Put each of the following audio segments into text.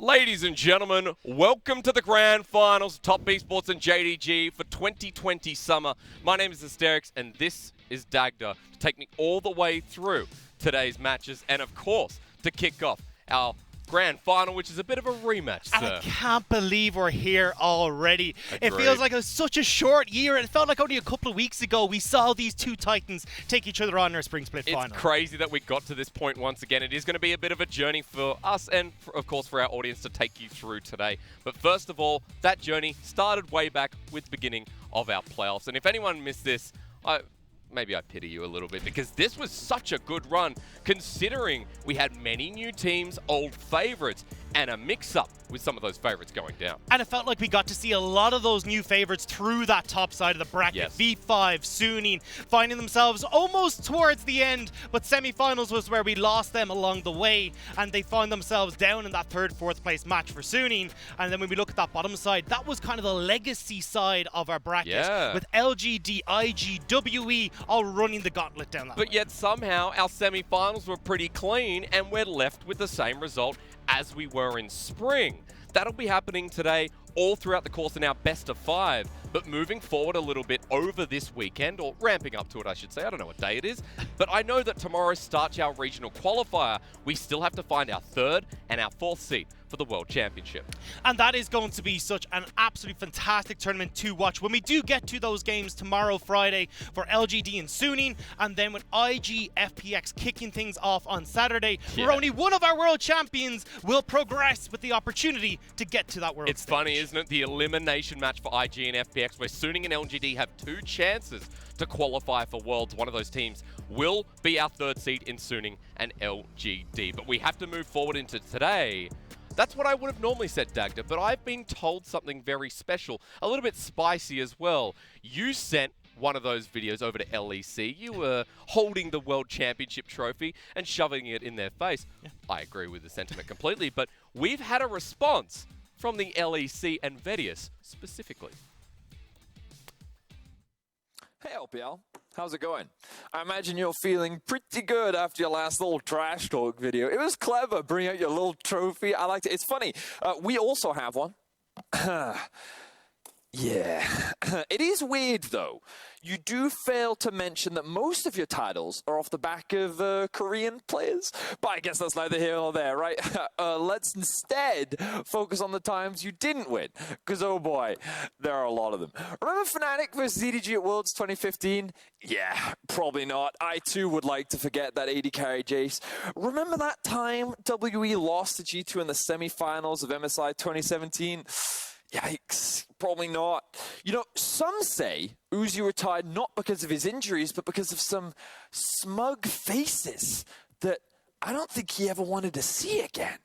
Ladies and gentlemen, welcome to the Grand Finals, Top Esports and JDG for 2020 Summer. My name is Asterix, and this is Dagda to take me all the way through today's matches, and of course, to kick off our Grand Final, which is a bit of a rematch, sir. And I can't believe we're here already. Agreed. It feels like it was such a short year. It felt like only a couple of weeks ago we saw these two titans take each other on in our spring split final. It's crazy that we got to this point once again. It is going to be a bit of a journey for us and, of course, for our audience to take you through today. But first of all, that journey started way back with the beginning of our playoffs. And if anyone missed this, maybe I pity you a little bit, because this was such a good run, considering we had many new teams, old favorites, and a mix-up with some of those favorites going down. And it felt like we got to see a lot of those new favorites through that top side of the bracket. Yes. V5, Suning, finding themselves almost towards the end, but semi-finals was where we lost them along the way, and they found themselves down in that third, fourth place match for Suning. And then when we look at that bottom side, that was kind of the legacy side of our bracket, with LGD, IG, WE all running the gauntlet down that way. But yet somehow our semi-finals were pretty clean, and we're left with the same result as we were in spring. That'll be happening today all throughout the course in our best of 5, but moving forward a little bit over this weekend, or ramping up to it I should say, I don't know what day it is, but I know that tomorrow starts our regional qualifier. We still have to find our third and our fourth seed for the World Championship. And that is going to be such an absolutely fantastic tournament to watch when we do get to those games tomorrow, Friday, for LGD and Suning, and then with IG, FPX kicking things off on Saturday, where only one of our world champions will progress with the opportunity to get to that world It's stage. funny, isn't it? The elimination match for IG and FPX, where Suning and LGD have 2 chances to qualify for Worlds. One of those teams will be our third seed in Suning and LGD. But we have to move forward into today. That's what I would have normally said, Dagda, but I've been told something very special, a little bit spicy as well. You sent one of those videos over to LEC. You were holding the World Championship trophy and shoving it in their face. Yeah. I agree with the sentiment completely, but we've had a response from the LEC and Vedius specifically. Hey LPL, how's it going? I imagine you're feeling pretty good after your last little trash talk video. It was clever, bring out your little trophy. I liked it. It's funny, we also have one. Yeah. It is weird though. You do fail to mention that most of your titles are off the back of Korean players. But I guess that's neither here nor there, right? Let's instead focus on the times you didn't win. Because, oh boy, there are a lot of them. Remember Fnatic versus JDG at Worlds 2015? Yeah, probably not. I too would like to forget that 80 carry Jace. Remember that time WE lost to G2 in the semi-finals of MSI 2017? Yikes, probably not. You know, some say Uzi retired not because of his injuries, but because of some smug faces that I don't think he ever wanted to see again.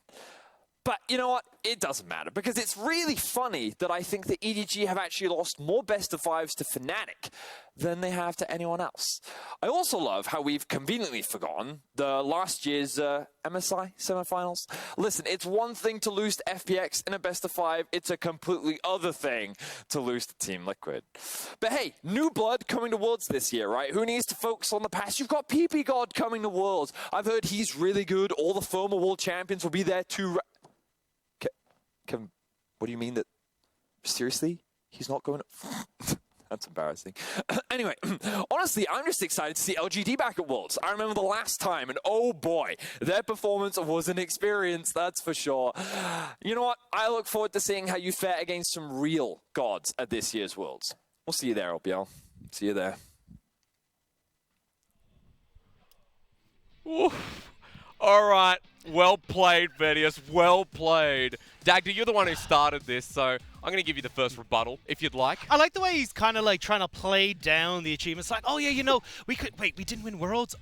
But you know what? It doesn't matter, because it's really funny that I think that EDG have actually lost more best of 5s to Fnatic than they have to anyone else. I also love how we've conveniently forgotten the last year's MSI semifinals. Listen, it's one thing to lose to FPX in a best of 5. It's a completely other thing to lose to Team Liquid. But hey, new blood coming to Worlds this year, right? Who needs to focus on the past? You've got PP God coming to Worlds. I've heard he's really good. All the former world champions will be there too. Kevin, what do you mean that? Seriously? He's not going to... That's embarrassing. Anyway, honestly, I'm just excited to see LGD back at Worlds. I remember the last time, and oh boy, their performance was an experience, that's for sure. You know what? I look forward to seeing how you fare against some real gods at this year's Worlds. We'll see you there, LPL. See you there. Oof. All right. Well played, Vedius. Well played. Dagda, you're the one who started this, so I'm going to give you the first rebuttal, if you'd like. I like the way he's kind of like trying to play down the achievements. Like, oh yeah, you know, we didn't win Worlds.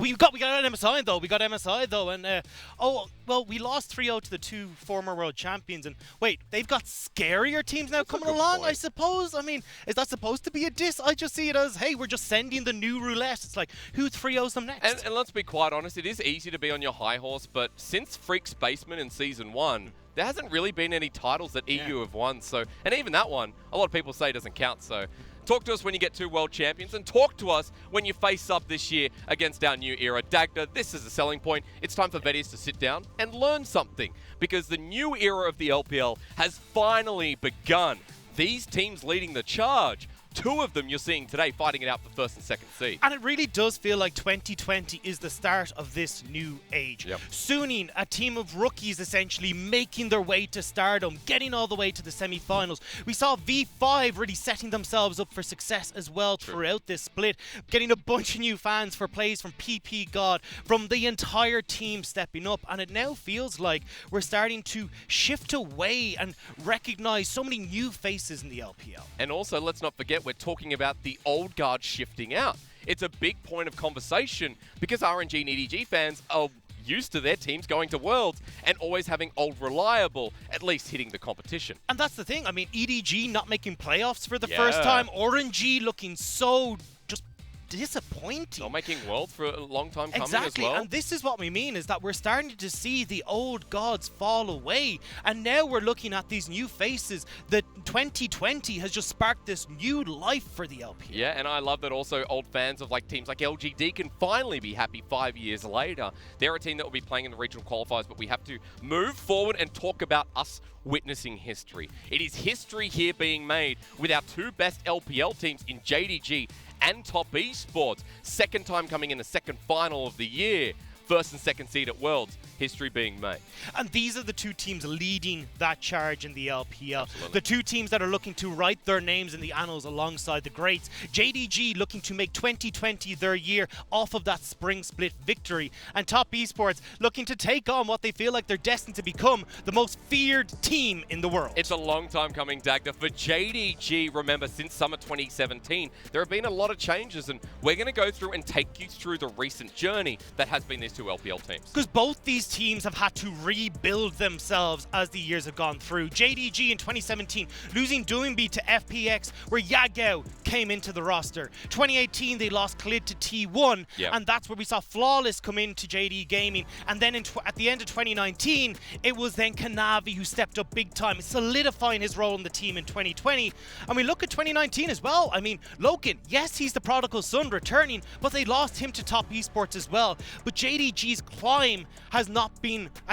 We got an MSI though. We got MSI though, and well, we lost 3-0 to the 2 former world champions. And wait, they've got scarier teams now coming along, I suppose. I mean, is that supposed to be a diss? I just see it as, hey, we're just sending the new roulette. It's like, who 3-0s them next? And let's be quite honest, it is easy to be on your high horse, but since Freak's Basement in Season 1, there hasn't really been any titles that EU have won. So, and even that one, a lot of people say doesn't count. So, Talk to us when you get 2 world champions, and talk to us when you face up this year against our new era. Dagda, this is a selling point. It's time for Vettius to sit down and learn something, because the new era of the LPL has finally begun. These teams leading the charge. 2 of them you're seeing today fighting it out for first and second seed. And it really does feel like 2020 is the start of this new age. Yep. Suning, a team of rookies essentially making their way to stardom, getting all the way to the semi-finals. We saw V5 really setting themselves up for success as well throughout this split, getting a bunch of new fans for plays from PP God, from the entire team stepping up, and it now feels like we're starting to shift away and recognize so many new faces in the LPL. And also, let's not forget, we're talking about the old guard shifting out. It's a big point of conversation because RNG and EDG fans are used to their teams going to Worlds and always having old reliable at least hitting the competition. And that's the thing. I mean, EDG not making playoffs for the first time. RNG looking so just disappointing. Not making Worlds for a long time coming exactly. as well. And this is what we mean, is that we're starting to see the old gods fall away. And now we're looking at these new faces. The 2020 has just sparked this new life for the LPL. Yeah, and I love that also old fans of teams like LGD can finally be happy 5 years later. They're a team that will be playing in the regional qualifiers, but we have to move forward and talk about us witnessing history. It is history here being made with our 2 best LPL teams in JDG and Top Esports. Second time coming in the second final of the year. First and second seed at Worlds. History being made. And these are the 2 teams leading that charge in the LPL. Absolutely. The 2 teams that are looking to write their names in the annals alongside the greats. JDG looking to make 2020 their year off of that spring split victory. And Top Esports looking to take on what they feel like they're destined to become, the most feared team in the world. It's a long time coming, Dagda. For JDG, remember, since summer 2017, there have been a lot of changes, and we're going to go through and take you through the recent journey that has been these 2 LPL teams. Because both these teams have had to rebuild themselves as the years have gone through. JDG in 2017 losing Doingby to FPX, where Yagao came into the roster. 2018 they lost Khalid to T1, and that's where we saw Flawless come into JD Gaming. And then at the end of 2019 it was then Kanavi who stepped up big time, solidifying his role in the team in 2020. And we look at 2019 as well. I mean, Loken, yes, he's the prodigal son returning, but they lost him to Top Esports as well. But JDG's climb has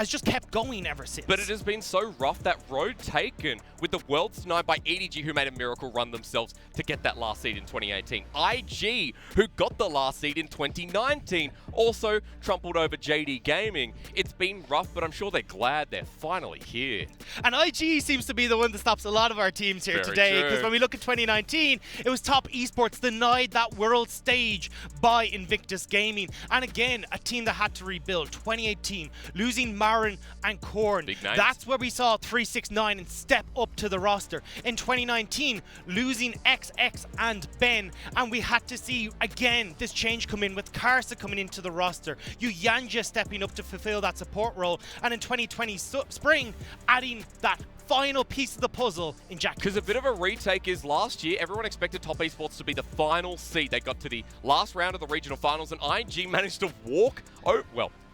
just kept going ever since. But it has been so rough, that road taken with the Worlds denied by EDG, who made a miracle run themselves to get that last seed in 2018. IG, who got the last seed in 2019, also trampled over JD Gaming. It's been rough, but I'm sure they're glad they're finally here. And IG seems to be the one that stops a lot of our teams here today, because when we look at 2019, it was Top Esports denied that world stage by Invictus Gaming. And again, a team that had to rebuild. 2018, losing Marin and Korn. That's where we saw 369 and step up to the roster. In 2019, losing XX and Ben, and we had to see again this change come in with Karsa coming into the roster, Yanja stepping up to fulfill that support role, and in 2020 spring, adding that final piece of the puzzle in Jack. Because a bit of a retake is last year, everyone expected Top Esports to be the final seed. They got to the last round of the regional finals, and IG managed to walk,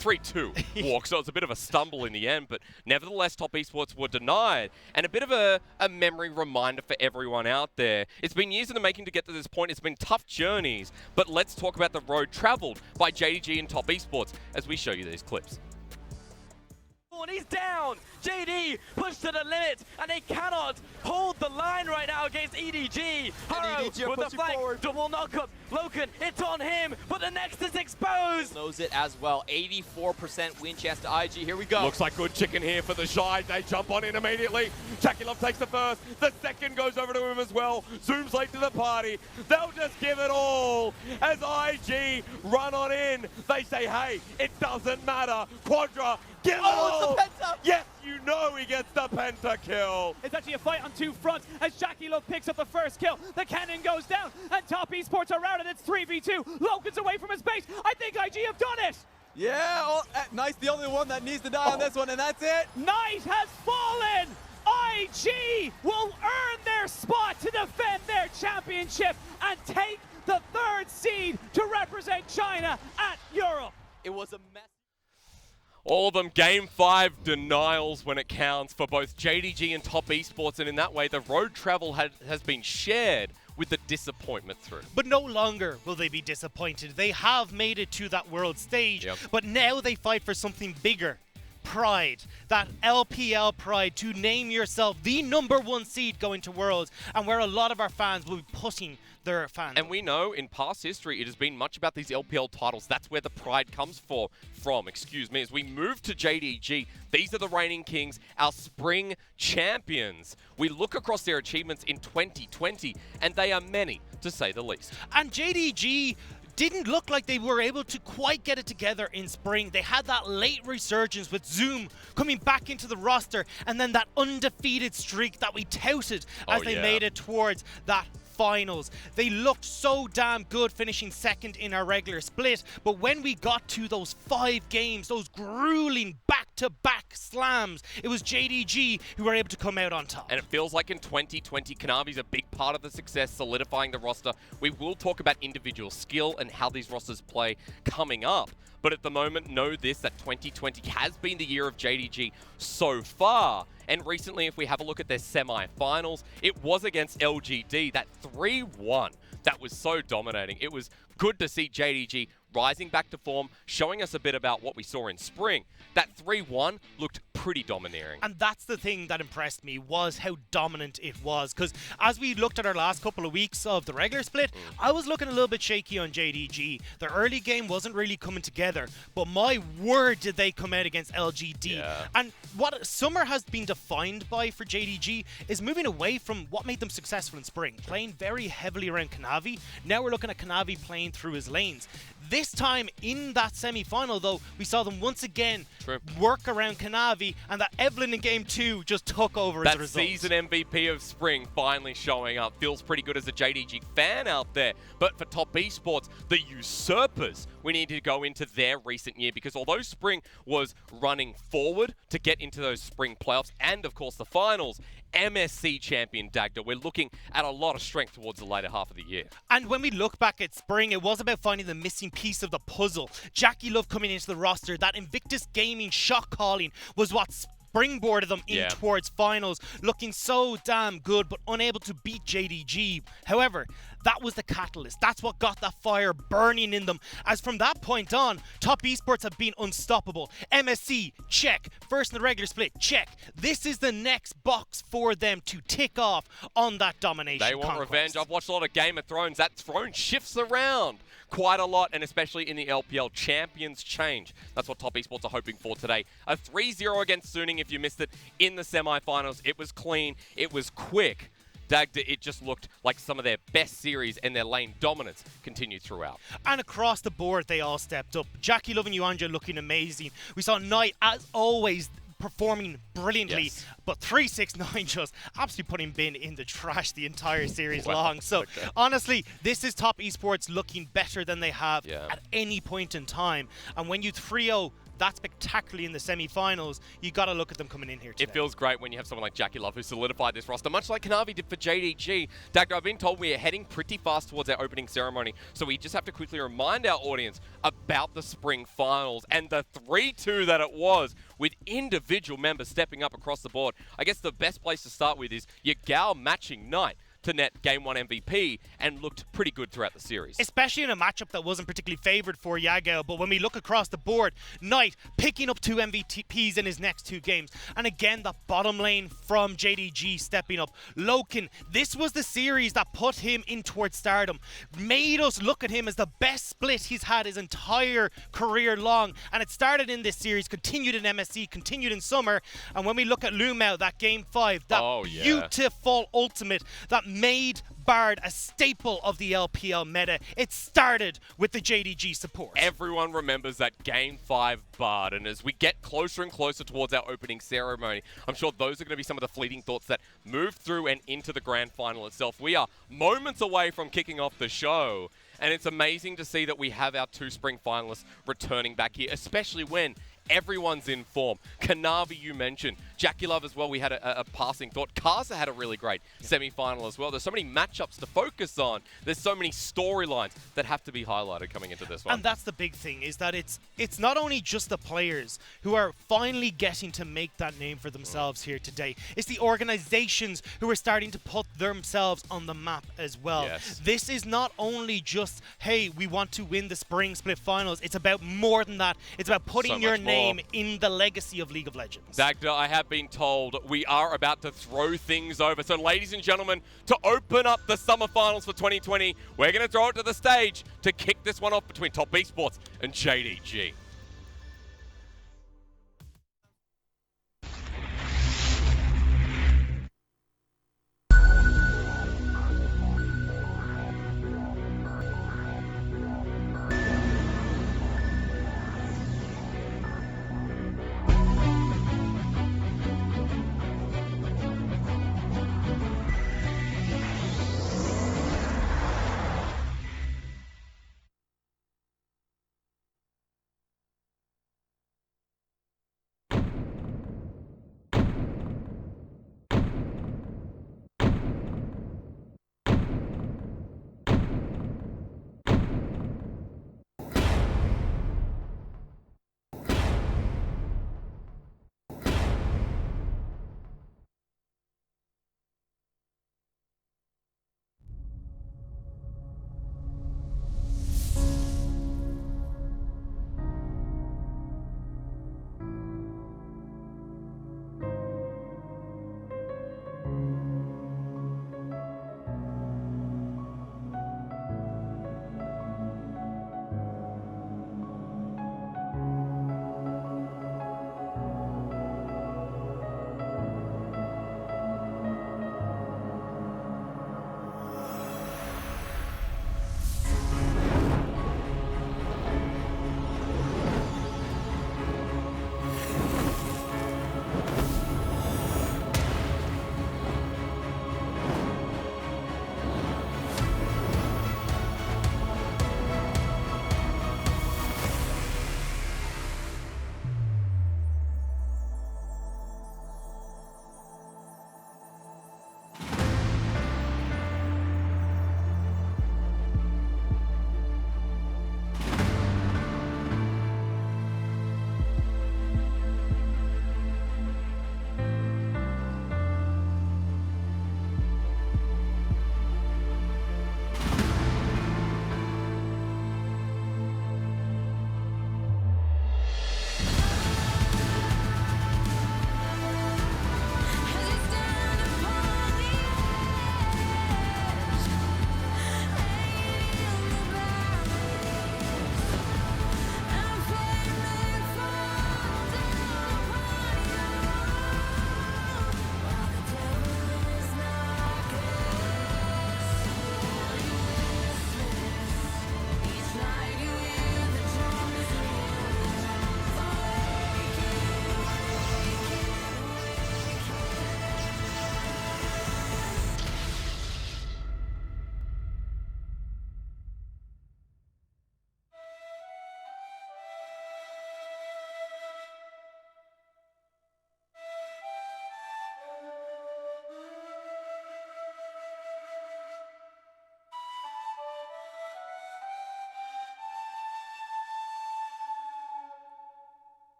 3-2 walk, so it's a bit of a stumble in the end, but nevertheless, Top Esports were denied. And a bit of a memory reminder for everyone out there. It's been years in the making to get to this point. It's been tough journeys, but let's talk about the road traveled by JDG and Top Esports as we show you these clips. And he's down. JD pushed to the limit, and they cannot hold the line right now against EDG. Haro with the flank, double knockup. Loken, it's on him, but the Nexus exposed. Knows it as well. 84% win chance to IG. Here we go. Looks like good chicken here for the Shy. They jump on in immediately. Chakilov takes the first. The second goes over to him as well. Zooms late to the party. They'll just give it all as IG run on in. They say, hey, it doesn't matter. Quadra, give it all. It's the penta. Yes, you know he gets the penta kill. It's actually a fight on 2 fronts as Shakilov picks up the first kill. The cannon goes down, and Top Esports are routed. It's 3v2. Loken's away from his base. I think IG have done it. Yeah, Nice, the only one that needs to die on this one, and that's it. Night has fallen. IG will earn their spot to defend their championship and take the 3rd seed to represent China at Europe. It was a mess. All of them Game 5 denials when it counts for both JDG and Top Esports, and in that way the road travel has been shared with the disappointment through. But no longer will they be disappointed. They have made it to that world stage, but now they fight for something bigger. Pride, that LPL pride, to name yourself the #1 seed going to Worlds, and where a lot of our fans will be putting their fans. And we know in past history it has been much about these LPL titles. That's where the pride comes from. As we move to JDG, these are the reigning kings, our spring champions. We look across their achievements in 2020, and they are many, to say the least. And JDG didn't look like they were able to quite get it together in spring. They had that late resurgence with Zoom coming back into the roster, and then that undefeated streak that we touted as they made it towards that finals. They looked so damn good finishing second in our regular split, but when we got to those 5 games, those grueling back-to-back slams, it was JDG who were able to come out on top. And it feels like in 2020, Kanavi's a big part of the success, solidifying the roster. We will talk about individual skill and how these rosters play coming up. But at the moment, know this, that 2020 has been the year of JDG so far. And recently, if we have a look at their semi-finals, it was against LGD, that 3-1 that was so dominating. It was good to see JDG rising back to form, showing us a bit about what we saw in spring. That 3-1 looked pretty domineering. And that's the thing that impressed me, was how dominant it was. Because as we looked at our last couple of weeks of the regular split, I was looking a little bit shaky on JDG. The early game wasn't really coming together, but my word did they come out against LGD. Yeah. And what summer has been defined by for JDG is moving away from what made them successful in spring, playing very heavily around Kanavi. Now we're looking at Kanavi playing through his lanes. This time in that semi-final, though, we saw them once again work around Kanavi, and that Evelyn in Game 2 just took over as a result. That season MVP of spring finally showing up. Feels pretty good as a JDG fan out there. But for Top Esports, the usurpers, we need to go into their recent year, because although spring was running forward to get into those spring playoffs and, of course, the finals, MSC champion Dagda, we're looking at a lot of strength towards the later half of the year. And when we look back at spring, it was about finding the missing piece of the puzzle. Jackie Love coming into the roster, that Invictus Gaming shot calling was what springboarded them in towards finals, looking so damn good, but unable to beat JDG. However, that was the catalyst. That's what got that fire burning in them. As from that point on, Top Esports have been unstoppable. MSC, check. First in the regular split, check. This is the next box for them to tick off on that domination They want conquest. revenge. I've watched a lot of Game of Thrones. That throne shifts around quite a lot, and especially in the LPL, champions change. That's what Top Esports are hoping for today. A 3-0 against Suning, if you missed it, in the semi-finals. It was clean. It was quick. Dagda, it just looked like some of their best series, and their lane dominance continued throughout. And across the board, they all stepped up. Jackie Love and Yuanja looking amazing. We saw Knight, as always, performing brilliantly, but 369 just absolutely putting Bin in the trash the entire series long. So honestly, this is Top Esports looking better than they have at any point in time. And when you 3-0 that spectacularly in the semi-finals, you got to look at them coming in here today. It feels great when you have someone like Jackie Love who solidified this roster, much like Kanavi did for JDG. Dagda, I've been told we are heading pretty fast towards our opening ceremony, so we just have to quickly remind our audience about the spring finals and the 3-2 that it was, with individual members stepping up across the board. I guess the best place to start with is Yagao matching Knight to net Game 1 MVP and looked pretty good throughout the series. Especially in a matchup that wasn't particularly favored for Yagao, but when we look across the board, Knight picking up 2 MVPs in his next 2 games. And again, the bottom lane from JDG stepping up. Loken, this was the series that put him in towards stardom, made us look at him as the best split he's had his entire career long. And it started in this series, continued in MSC, continued in summer. And when we look at Lumao, that Game 5, that beautiful ultimate that made Bard a staple of the LPL meta. It started with the JDG support. Everyone remembers that Game 5 Bard, and as we get closer and closer towards our opening ceremony, I'm sure those are going to be some of the fleeting thoughts that move through and into the grand final itself. We are moments away from kicking off the show, and it's amazing to see that we have our 2 spring finalists returning back here, especially when everyone's in form. Kanavi, you mentioned, Jackie Love as well, we had a passing thought. Karsa had a really great semi-final as well. There's so many matchups to focus on. There's so many storylines that have to be highlighted coming into this one. And that's the big thing, is that it's not only just the players who are finally getting to make that name for themselves here today. It's the organizations who are starting to put themselves on the map as well. Yes. This is not only just, hey, we want to win the Spring Split Finals. It's about more than that. It's about putting So your much more. name in the legacy of League of Legends. Dagda, I have been told we are about to throw things over. So ladies and gentlemen, to open up the Summer Finals for 2020, we're going to throw it to the stage to kick this one off between Top Esports and JDG.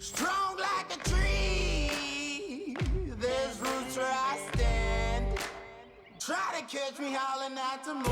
Strong like a tree, there's roots where I stand. Try to catch me howling at the moon.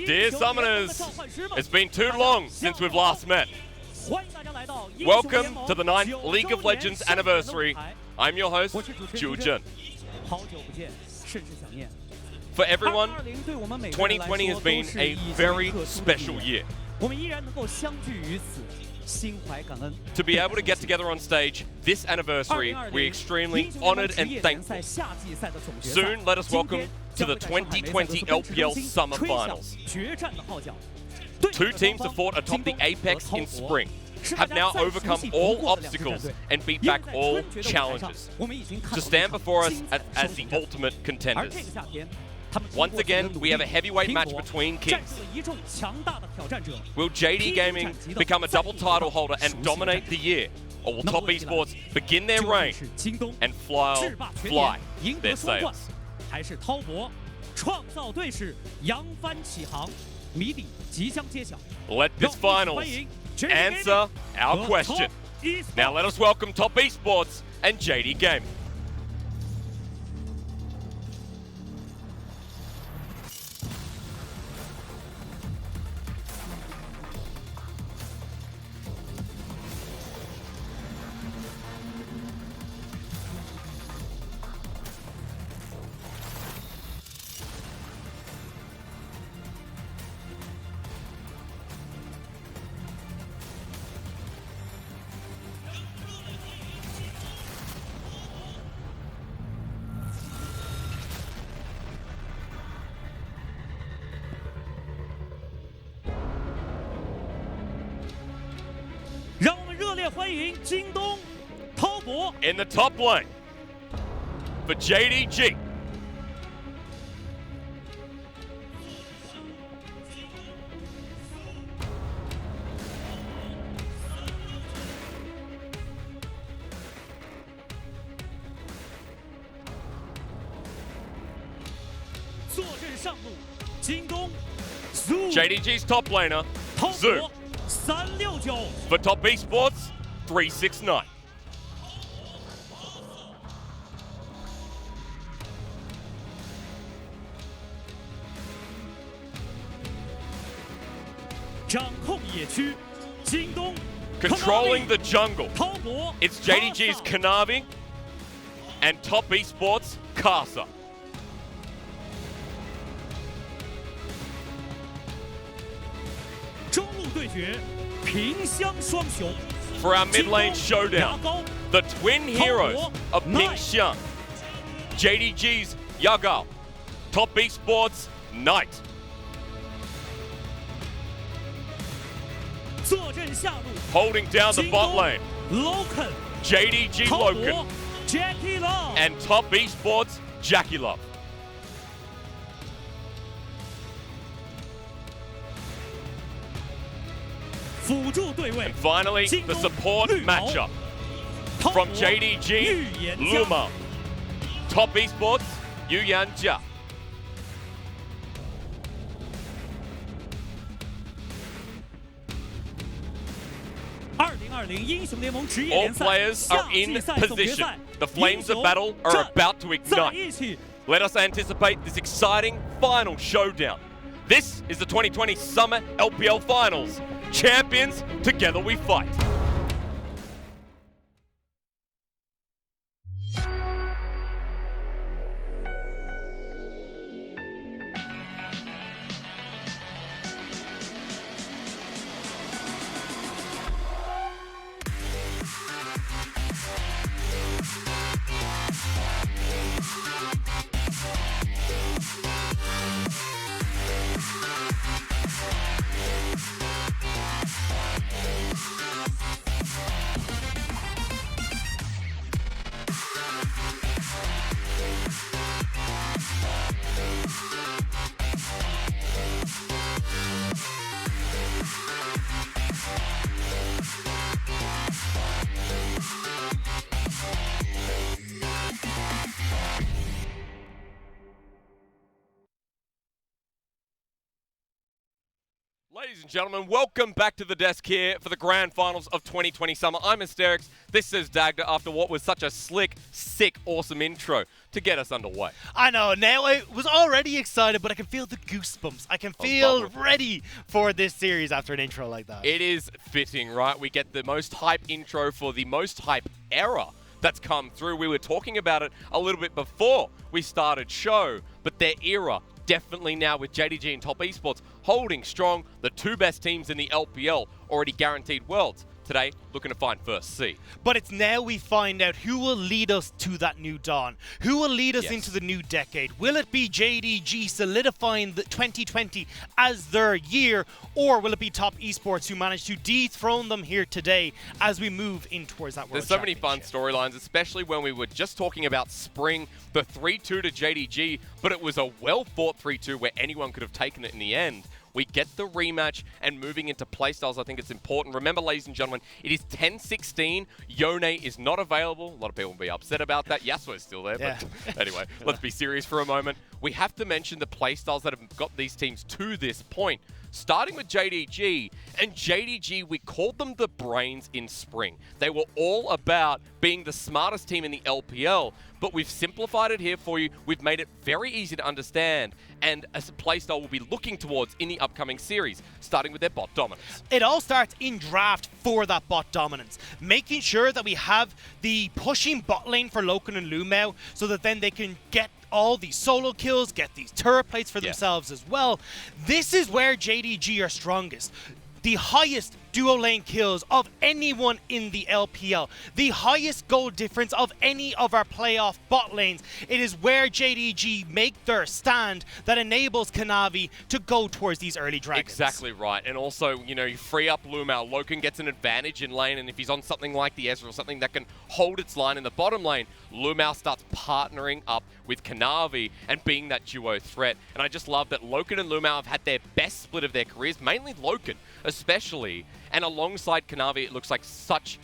Dear Summoners, it's been too long since we've last met. Welcome to the 9th League of Legends anniversary. I'm your host, Ju Jun. For everyone, 2020 has been a very special year. To be able to get together on stage this anniversary, we're extremely honored and thankful. Soon, let us welcome to the 2020 LPL Summer Finals. 2 teams have fought atop the Apex in spring, have now overcome all obstacles and beat back all challenges to stand before us as the ultimate contenders. Once again, we have a heavyweight match between kings. Will JD Gaming become a double title holder and dominate the year? Or will Top Esports begin their reign and fly their sails? Let this finals answer our question. Now let us welcome Top Esports and JD Gaming. In the top lane, for JDG. JDG's top laner, Zoo. For Top Esports, 369. Controlling the jungle, it's JDG's Kanavi and Top Esports, Kasa. For our mid lane showdown, the twin heroes of Pingxiang, JDG's Yagao, Top Esports, Knight. Holding down the bot lane, JDG Loken and Top Esports, Jackie Love. And finally, the support matchup from JDG, Luma, Top Esports, Yuyan Jia. All players are in position. The flames of battle are about to ignite. Let us anticipate this exciting final showdown. This is the 2020 Summer LPL Finals. Champions, together we fight. Ladies and gentlemen, welcome back to the desk here for the grand finals of 2020 Summer. I'm Hysterix. This is Dagda after what was such a slick, sick, awesome intro to get us underway. I know, now I was already excited, but I can feel the goosebumps. I can feel ready for this series after an intro like that. It is fitting, right? We get the most hype intro for the most hype era that's come through. We were talking about it a little bit before we started show, but their era definitely now with JDG and Top Esports holding strong. The two best teams in the LPL already guaranteed worlds. Today, looking to find first seed. But it's now we find out who will lead us to that new dawn. Who will lead us into the new decade? Will it be JDG solidifying the 2020 as their year? Or will it be Top Esports who managed to dethrone them here today as we move in towards that World There's so many fun Championship? storylines, especially when we were just talking about Spring, the 3-2 to JDG, but it was a well-fought 3-2 where anyone could have taken it in the end. We get the rematch, and moving into playstyles, I think it's important. Remember, ladies and gentlemen, it is 10-16. Yone is not available. A lot of people will be upset about that. Yasuo's still there, but anyway, let's be serious for a moment. We have to mention the playstyles that have got these teams to this point. Starting with JDG, and JDG, we called them the brains in Spring. They were all about being the smartest team in the LPL, but we've simplified it here for you. We've made it very easy to understand, and a playstyle we'll be looking towards in the upcoming series, starting with their bot dominance. It all starts in draft for that bot dominance, making sure that we have the pushing bot lane for Loken and Lumao so that then they can get all these solo kills, get these turret plates for themselves as well. This is where JDG are strongest. The highest duo lane kills of anyone in the LPL. The highest goal difference of any of our playoff bot lanes. It is where JDG make their stand that enables Kanavi to go towards these early dragons. Exactly right. And also, you know, you free up Lumao. Loken gets an advantage in lane, and if he's on something like the Ezreal, something that can hold its line in the bottom lane, Lumao starts partnering up with Kanavi and being that duo threat. And I just love that Loken and Lumao have had their best split of their careers, mainly Loken especially. And alongside Kanavi, it looks like such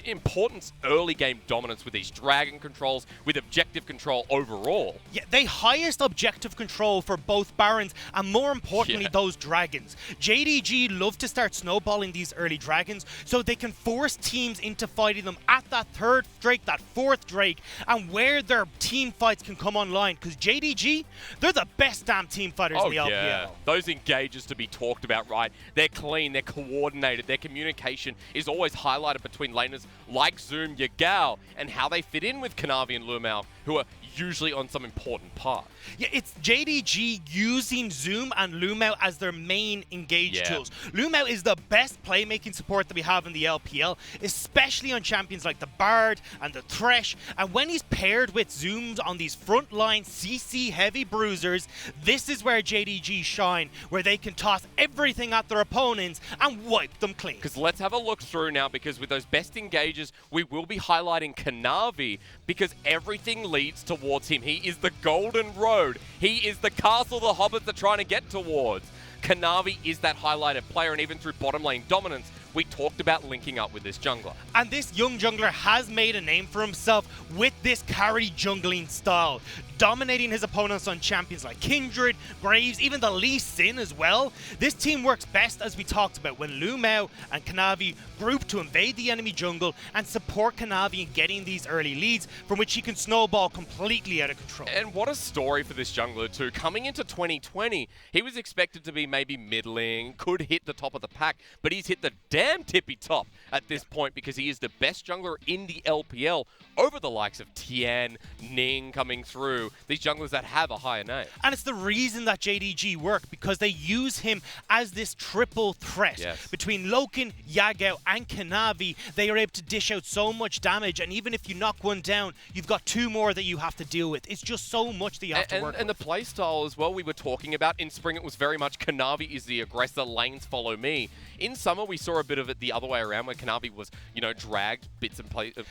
importance early game dominance with these dragon controls, with objective control overall. Yeah, they highest objective control for both Barons and more importantly those dragons. JDG love to start snowballing these early dragons so they can force teams into fighting them at that third Drake, that fourth Drake, and where their team fights can come online, because JDG, they're the best damn team fighters in the LPL. Those engages to be talked about, right? They're clean, they're coordinated, their communication is always highlighted between laners like Zoom, Yagao, and how they fit in with Kanavi and Lumao, who are usually on some important part. Yeah, it's JDG using Zoom and Lumao as their main engage tools. Lumao is the best playmaking support that we have in the LPL, especially on champions like the Bard and the Thresh. And when he's paired with Zooms on these frontline CC heavy bruisers, this is where JDG shine, where they can toss everything at their opponents and wipe them clean. Because let's have a look through now, because with those best engages, we will be highlighting Kanavi, because everything leads towards him. He is the golden road. He is the castle the hobbits are trying to get towards. Kanavi is that highlighted player, and even through bottom lane dominance, we talked about linking up with this jungler. And this young jungler has made a name for himself with this carry jungling style, dominating his opponents on champions like Kindred, Graves, even the Lee Sin as well. This team works best, as we talked about, when Lumao and Kanavi group to invade the enemy jungle and support Kanavi in getting these early leads from which he can snowball completely out of control. And what a story for this jungler too. Coming into 2020, he was expected to be maybe middling, could hit the top of the pack, but he's hit the damn tippy top at this point, because he is the best jungler in the LPL over the likes of Tian, Ning coming through, these junglers that have a higher name. And it's the reason that JDG work, because they use him as this triple threat. Between Loken, Yagao and Kanavi, they are able to dish out so much damage, and even if you knock one down, you've got two more that you have to deal with. It's just so much that you have to work with. And the playstyle as well we were talking about. In Spring it was very much Kanavi is the aggressor, lanes follow me. In Summer we saw a bit of it the other way around, where Kanavi was, you know, dragged bits and places,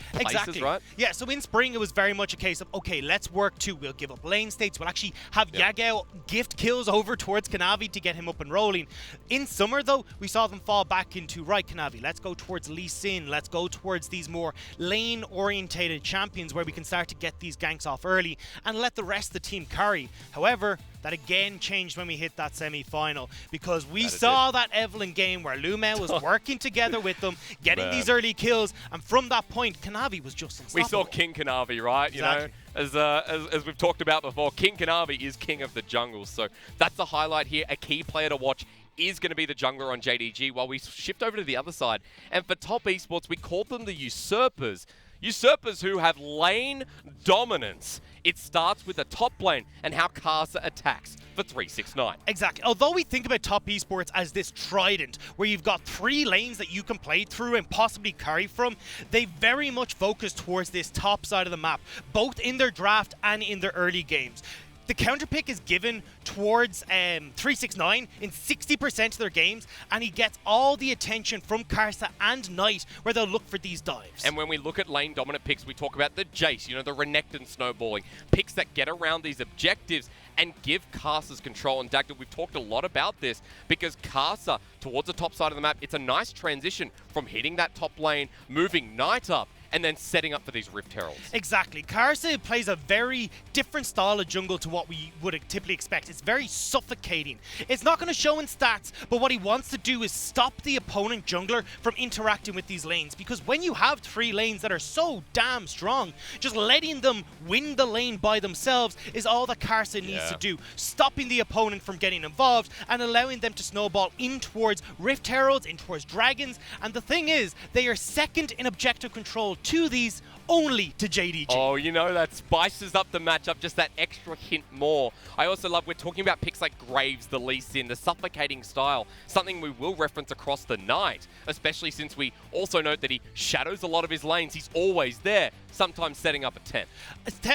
right? Yeah, so in Spring it was very much a case of, okay, let's work too. We'll give up lane states. We'll actually have Yagao gift kills over towards Kanavi to get him up and rolling. In Summer, though, we saw them fall back into, right, Kanavi, let's go towards Lee Sin. Let's go towards these more lane-orientated champions where we can start to get these ganks off early and let the rest of the team carry. However, that again changed when we hit that semi-final, because we saw that Evelyn game where Lumel was working together with them, getting these early kills, and from that point, Kanavi was just unstoppable. We saw King Kanavi, right? Exactly. You know, as we've talked about before, King Kanavi is king of the jungle. So that's a highlight here. A key player to watch is going to be the jungler on JDG, while we shift over to the other side. And for top esports, we called them the usurpers. Usurpers who have lane dominance. It starts with the top lane and how Karsa attacks for 369. Exactly. Although we think about top esports as this trident where you've got 3 lanes that you can play through and possibly carry from, they very much focus towards this top side of the map, both in their draft and in their early games. The counterpick is given towards 369 in 60% of their games, and he gets all the attention from Karsa and Knight, where they'll look for these dives. And when we look at lane dominant picks, we talk about the Jace, you know, the Renekton snowballing, picks that get around these objectives and give Karsa's control. And Dagda, we've talked a lot about this, because Karsa, towards the top side of the map, it's a nice transition from hitting that top lane, moving Knight up, and then setting up for these Rift Heralds. Exactly. Karsa plays a very different style of jungle to what we would typically expect. It's very suffocating. It's not going to show in stats, but what he wants to do is stop the opponent jungler from interacting with these lanes, because when you have 3 lanes that are so damn strong, just letting them win the lane by themselves is all that Karsa needs to do. Stopping the opponent from getting involved and allowing them to snowball in towards Rift Heralds, in towards Dragons. And the thing is, they are second in objective control to these, only to JDG. Oh, you know, that spices up the matchup just that extra hint more. I also love, we're talking about picks like Graves, the Lee Sin, the suffocating style, something we will reference across the night, especially since we also note that he shadows a lot of his lanes. He's always there, sometimes setting up a tent.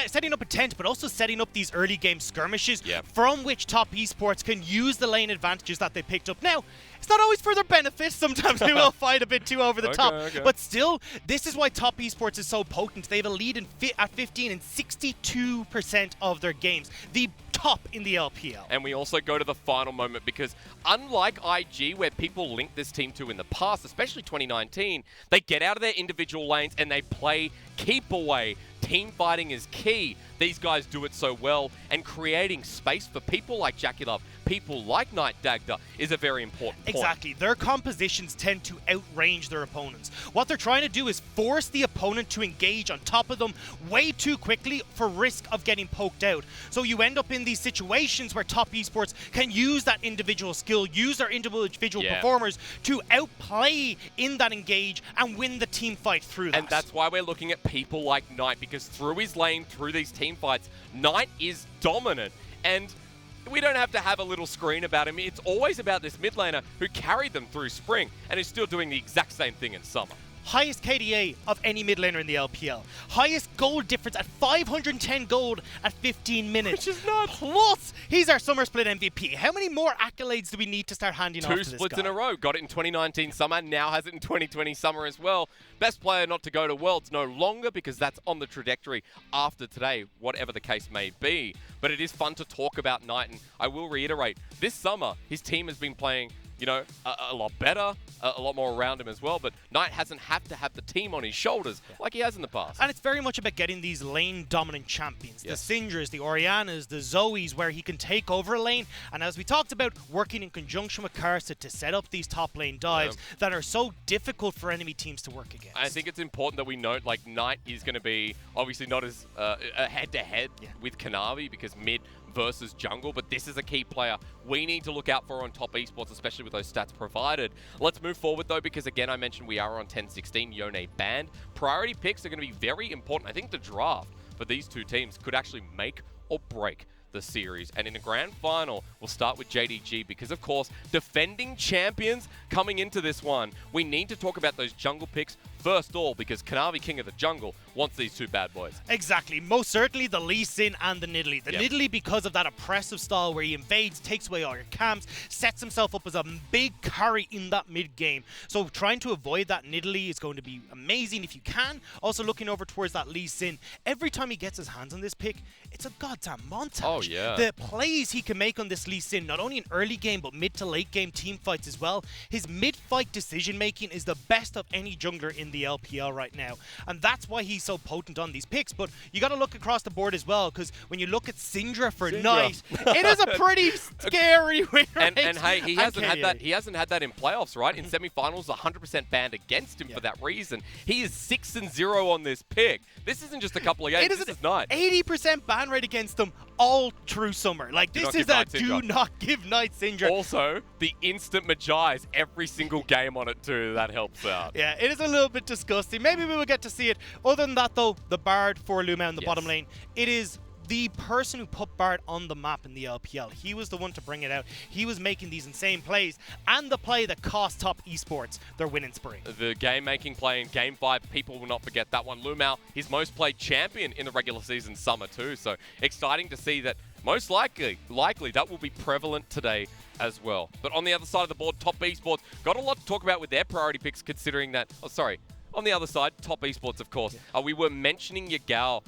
Setting up a tent, but also setting up these early game skirmishes from which top esports can use the lane advantages that they picked up. Now, it's not always for their benefit. Sometimes they will fight a bit too over the top. But still, this is why top esports is so potent. They have a lead at 15 in 62% of their games. The top in the LPL. And we also go to the final moment, because unlike IG, where people link this team to in the past, especially 2019, they get out of their individual lanes and they play keep away. Team fighting is key. These guys do it so well, and creating space for people like Jackie Love, people like Knight Dagda is a very important point. Exactly. Their compositions tend to outrange their opponents. What they're trying to do is force the opponent to engage on top of them way too quickly for risk of getting poked out. So you end up in these situations where top esports can use that individual skill, use their individual performers to outplay in that engage and win the team fight through that. And that's why we're looking at people like Knight, because through his lane, through these team fights, Knight is dominant. And we don't have to have a little screen about him. It's always about this mid laner who carried them through spring and is still doing the exact same thing in summer. Highest KDA of any mid laner in the LPL. Highest gold difference at 510 gold at 15 minutes. Which is nuts. Plus, he's our Summer Split MVP. How many more accolades do we need to start handing off to this guy? 2 splits in a row. Got it in 2019 summer, now has it in 2020 summer as well. Best player not to go to Worlds no longer, because that's on the trajectory after today, whatever the case may be. But it is fun to talk about Knight, and I will reiterate, this summer, his team has been playing, you know, a lot better, a lot more around him as well, but Knight hasn't had to have the team on his shoulders like he has in the past. And it's very much about getting these lane-dominant champions, the Syndras, the Orianas, the Zoes, where he can take over a lane, and as we talked about, working in conjunction with Karsa to set up these top lane dives that are so difficult for enemy teams to work against. I think it's important that we note, like, Knight is going to be obviously not as a head-to-head with Kanavi, because mid versus jungle, but this is a key player we need to look out for on top esports, especially with those stats provided. Let's move forward though, because again, I mentioned we are on 10-16, Yone banned. Priority picks are going to be very important. I think the draft for these two teams could actually make or break the series. And in the grand final, we'll start with JDG, because of course, defending champions coming into this one, we need to talk about those jungle picks first all, because Kanavi, king of the jungle, wants these two bad boys. Exactly. Most certainly the Lee Sin and the Nidalee. The Nidalee, because of that oppressive style where he invades, takes away all your camps, sets himself up as a big carry in that mid game. So trying to avoid that Nidalee is going to be amazing if you can. Also looking over towards that Lee Sin. Every time he gets his hands on this pick, it's a goddamn montage. Oh, yeah. The plays he can make on this Lee Sin, not only in early game, but mid to late game team fights as well. His mid-fight decision making is the best of any jungler in the the LPL right now. And that's why he's so potent on these picks. But you got to look across the board as well, because when you look at Syndra for Knight, it is a pretty scary win rate. And hey, he hasn't had that. He hasn't had that in playoffs, right? In semifinals, 100% banned against him for that reason. He is 6-0 on this pick. This isn't just a couple of games. This is Knight. 80% ban rate against them all through summer. Like, this is a do not give Knight Syndra. Also, the instant Magi's every single game on it too. That helps out. Yeah, it is a little bit disgusting. Maybe we will get to see it. Other than that, though, the Bard for Luma in the bottom lane, it is the person who put Bard on the map in the LPL. He was the one to bring it out. He was making these insane plays, and the play that cost top esports their winning spree. The game-making play in Game 5, people will not forget that one. Lumao, his most played champion in the regular season summer too, so exciting to see that. Most likely that will be prevalent today as well. But on the other side of the board, top esports got a lot to talk about with their priority picks, considering that, on the other side, top esports, of course. We were mentioning Yagao.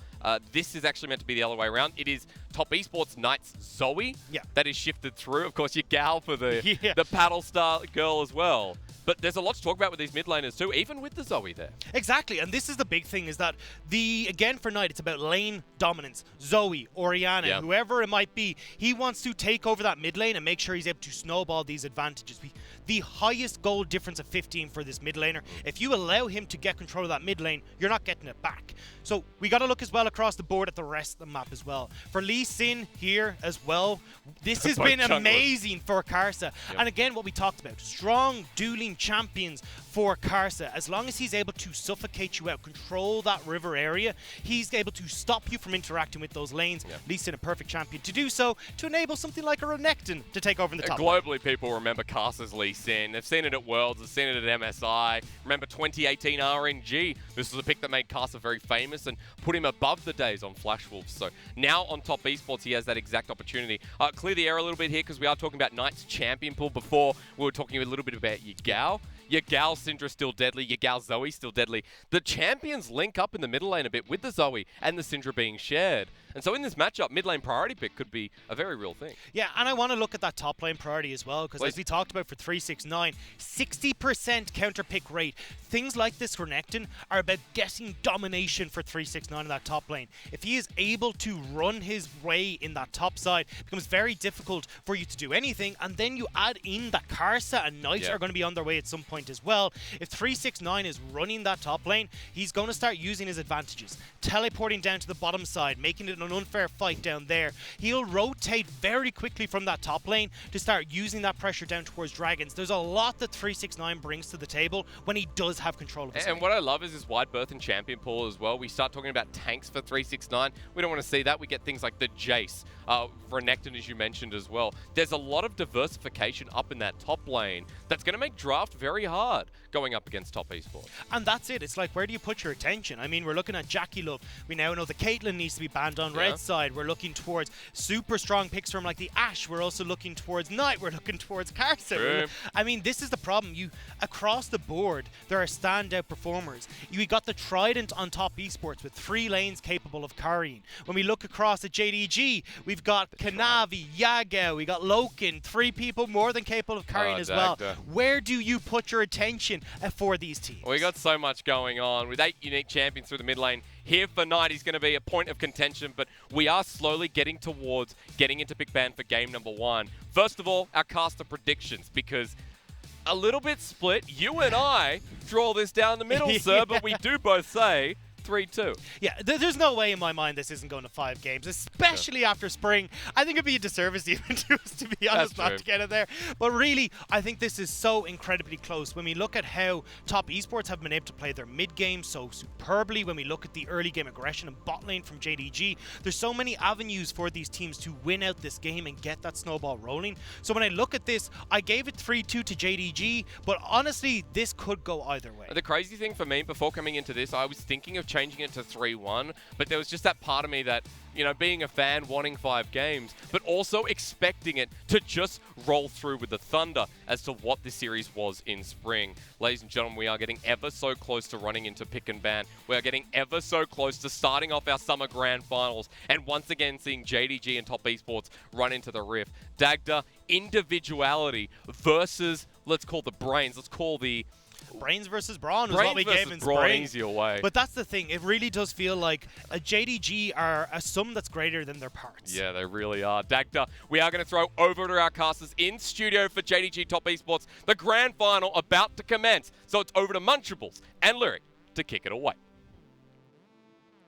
This is actually meant to be the other way around. It is top esports Knight's Zoe that is shifted through. Of course, Yagao for the paddle star girl as well. But there's a lot to talk about with these mid laners too, even with the Zoe there. Exactly, and this is the big thing, is that again for Knight, it's about lane dominance. Zoe, Orianna, whoever it might be, he wants to take over that mid lane and make sure he's able to snowball these advantages. The highest goal difference of 15 for this mid laner. If you allow him to get control of that mid lane, you're not getting it back. So we got to look as well across the board at the rest of the map as well. For Lee Sin here as well, this has been amazing for Karsa. And again, what we talked about, strong dueling champions for Karsa. As long as he's able to suffocate you out, control that river area, he's able to stop you from interacting with those lanes. Lee Sin, a perfect champion to do so, to enable something like a Renekton to take over in the top globally lane. People remember Karsa's Lee Sin. They've seen it at Worlds, they've seen it at MSI. Remember 2018 RNG. This was a pick that made Karsa very famous and put him above the days on Flash Wolves. So now on top esports, he has that exact opportunity. Clear the air a little bit here, because we are talking about Knight's champion pool. Before, we were talking a little bit about Yagao. Yagao Syndra still deadly, Yagao Zoe still deadly. The champions link up in the middle lane a bit with the Zoe and the Syndra being shared. And so in this matchup, mid lane priority pick could be a very real thing. Yeah, and I want to look at that top lane priority as well, because as we talked about for 369, 60% counter pick rate. Things like this Renekton are about getting domination for 369 in that top lane. If he is able to run his way in that top side, it becomes very difficult for you to do anything. And then you add in that Karsa and Knight are going to be on their way at some point as well. If 369 is running that top lane, he's going to start using his advantages, teleporting down to the bottom side, making it an unfair fight down there. He'll rotate very quickly from that top lane to start using that pressure down towards Dragons. There's a lot that 369 brings to the table when he does have control of his lane. What I love is his wide berth and champion pool as well. We start talking about tanks for 369. We don't want to see that. We get things like the Jace, Renekton, as you mentioned as well. There's a lot of diversification up in that top lane that's going to make draft very hard going up against top esports. And that's it. It's like, where do you put your attention? I mean, we're looking at Jackie Love. We now know the Caitlyn needs to be banned on red side. We're looking towards super strong picks from like the Ashe. We're also looking towards Knight. We're looking towards Karsa. I mean, this is the problem. Across the board, there are standout performers. We got the Trident on top esports with 3 lanes capable of carrying. When we look across at JDG, we've got Kanavi, Yagao, we got Loken, 3 people more than capable of carrying as well. Where do you put your attention for these teams? We got so much going on with 8 unique champions through the mid lane. Here for Knight, he's going to be a point of contention, but we are slowly getting towards getting into pick ban for game number 1. First of all, our caster predictions, because a little bit split. You and I draw this down the middle, sir, but we do both say 3-2. Yeah, there's no way in my mind this isn't going to 5 games, especially after spring. I think it'd be a disservice even to us, to be honest, not to get it there. But really, I think this is so incredibly close. When we look at how top esports have been able to play their mid game so superbly, when we look at the early game aggression and bot lane from JDG, there's so many avenues for these teams to win out this game and get that snowball rolling. So when I look at this, I gave it 3-2 to JDG, but honestly, this could go either way. The crazy thing for me, before coming into this, I was thinking of changing it to 3-1, but there was just that part of me that, you know, being a fan, wanting 5 games, but also expecting it to just roll through with the thunder as to what this series was in spring. Ladies and gentlemen, we are getting ever so close to running into pick and ban. We are getting ever so close to starting off our summer grand finals, and once again seeing JDG and top esports run into the rift. Dagda, individuality versus, let's call the brains, let's call the Brains versus Brawn was Brains what we gave in versus Brawn, spring. easy away. But that's the thing. It really does feel like a JDG are a sum that's greater than their parts. Yeah, they really are. Dagda, we are going to throw over to our casters in studio for JDG Top Esports. The grand final about to commence. So it's over to Munchables and Lyric to kick it away.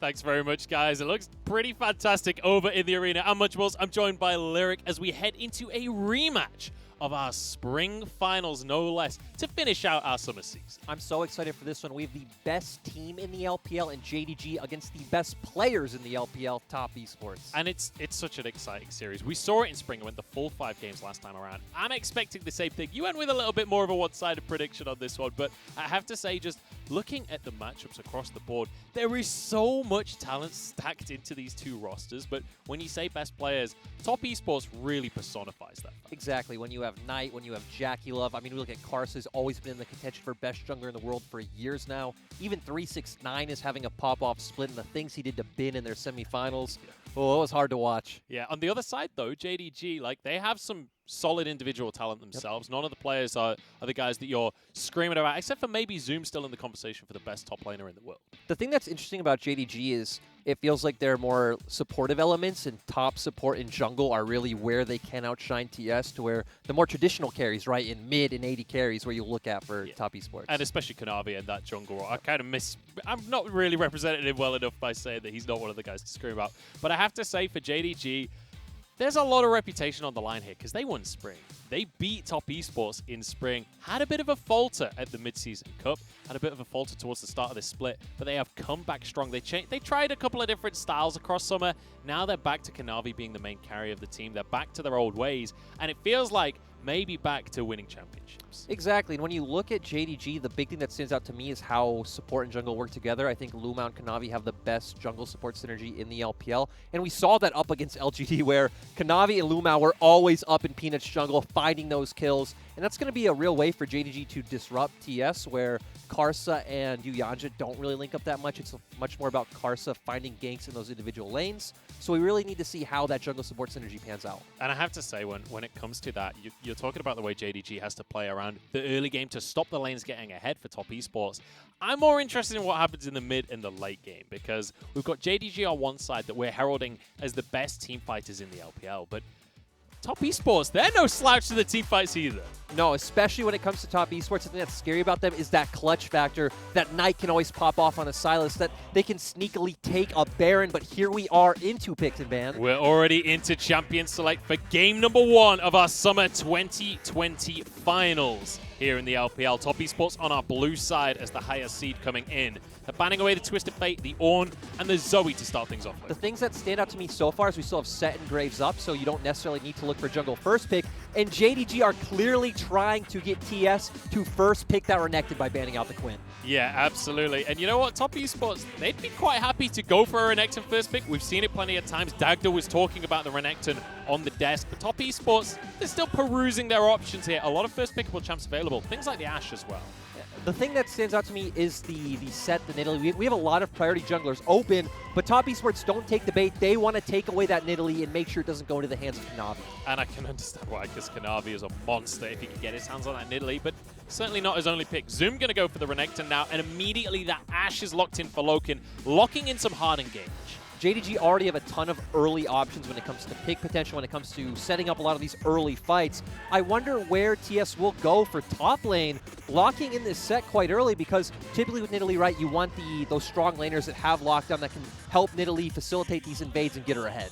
Thanks very much, guys. It looks pretty fantastic over in the arena. I'm Munchables. I'm joined by Lyric as we head into a rematch of our spring finals, no less, to finish out our summer season. I'm so excited for this one. We have the best team in the LPL and JDG against the best players in the LPL Top Esports. And it's such an exciting series. We saw it in spring. It went the full 5 games last time around. I'm expecting the same thing. You went with a little bit more of a one-sided prediction on this one, but I have to say, just looking at the matchups across the board, there is so much talent stacked into these two rosters, but when you say best players, Top Esports really personifies that fact. Exactly. When you have Knight, when you have Jackie Love, I mean, we look at Karsa, has always been in the contention for best jungler in the world for years now. Even 369 is having a pop-off split, and the things he did to Bin in their semifinals, oh, it was hard to watch. Yeah, on the other side, though, JDG, like, they have some solid individual talent themselves. Yep. None of the players are the guys that you're screaming about, except for maybe Zoom still in the conversation for the best top laner in the world. The thing that's interesting about JDG is it feels like there are more supportive elements, and top support in jungle are really where they can outshine TES, to where the more traditional carries, right, in mid and 80 carries where you look at for Top Esports. And especially Kanavi and that jungle role. I'm not really representing him well enough by saying that he's not one of the guys to scream about. But I have to say, for JDG, there's a lot of reputation on the line here because they won spring. They beat Top Esports in spring, had a bit of a falter at the mid-season cup, had a bit of a falter towards the start of this split, but they have come back strong. They tried a couple of different styles across summer. Now they're back to Kanavi being the main carry of the team. They're back to their old ways, and it feels like maybe back to winning championships. Exactly, and when you look at JDG, the big thing that stands out to me is how support and jungle work together. I think Luma and Kanavi have the best jungle support synergy in the LPL, and we saw that up against LGD, where Kanavi and Luma were always up in Peanut's jungle, finding those kills, and that's going to be a real way for JDG to disrupt TS, where Karsa and Yuyanja don't really link up that much. It's much more about Karsa finding ganks in those individual lanes, so we really need to see how that jungle support synergy pans out. And I have to say, when it comes to that, you're talking about the way JDG has to play around the early game to stop the lanes getting ahead for Top Esports. I'm more interested in what happens in the mid and the late game, because we've got JDG on one side that we're heralding as the best team fighters in the LPL, but Top Esports, they're no slouch to the team fights either. No, especially when it comes to Top Esports, the thing that's scary about them is that clutch factor. That Knight can always pop off on a Silas, that they can sneakily take a Baron, but here we are into Picks and Ban. We're already into Champion Select for game number 1 of our Summer 2020 Finals here in the LPL. Top Esports on our blue side as the higher seed coming in. They're banning away the Twisted Fate, the Ornn, and the Zoe to start things off with. The things that stand out to me so far is we still have Set and Graves up, so you don't necessarily need to look for jungle first pick, and JDG are clearly trying to get TS to first pick that Renekton by banning out the Quinn. Yeah, absolutely. And you know what? Top Esports, they'd be quite happy to go for a Renekton first pick. We've seen it plenty of times. Dagda was talking about the Renekton on the desk. But Top Esports, they're still perusing their options here. A lot of first pickable champs available. Things like the Ashe as well. The thing that stands out to me is the Set, the Nidalee. We have a lot of priority junglers open, but Top Esports don't take the bait. They want to take away that Nidalee and make sure it doesn't go into the hands of Kanavi. And I can understand why, because Kanavi is a monster if he can get his hands on that Nidalee, but certainly not his only pick. Zoom going to go for the Renekton now, and immediately that Ashe is locked in for Loken, locking in some hard engage. JDG already have a ton of early options when it comes to pick potential, when it comes to setting up a lot of these early fights. I wonder where TS will go for top lane, locking in this set quite early, because typically with Nidalee, right, you want those strong laners that have lockdown that can help Nidalee facilitate these invades and get her ahead.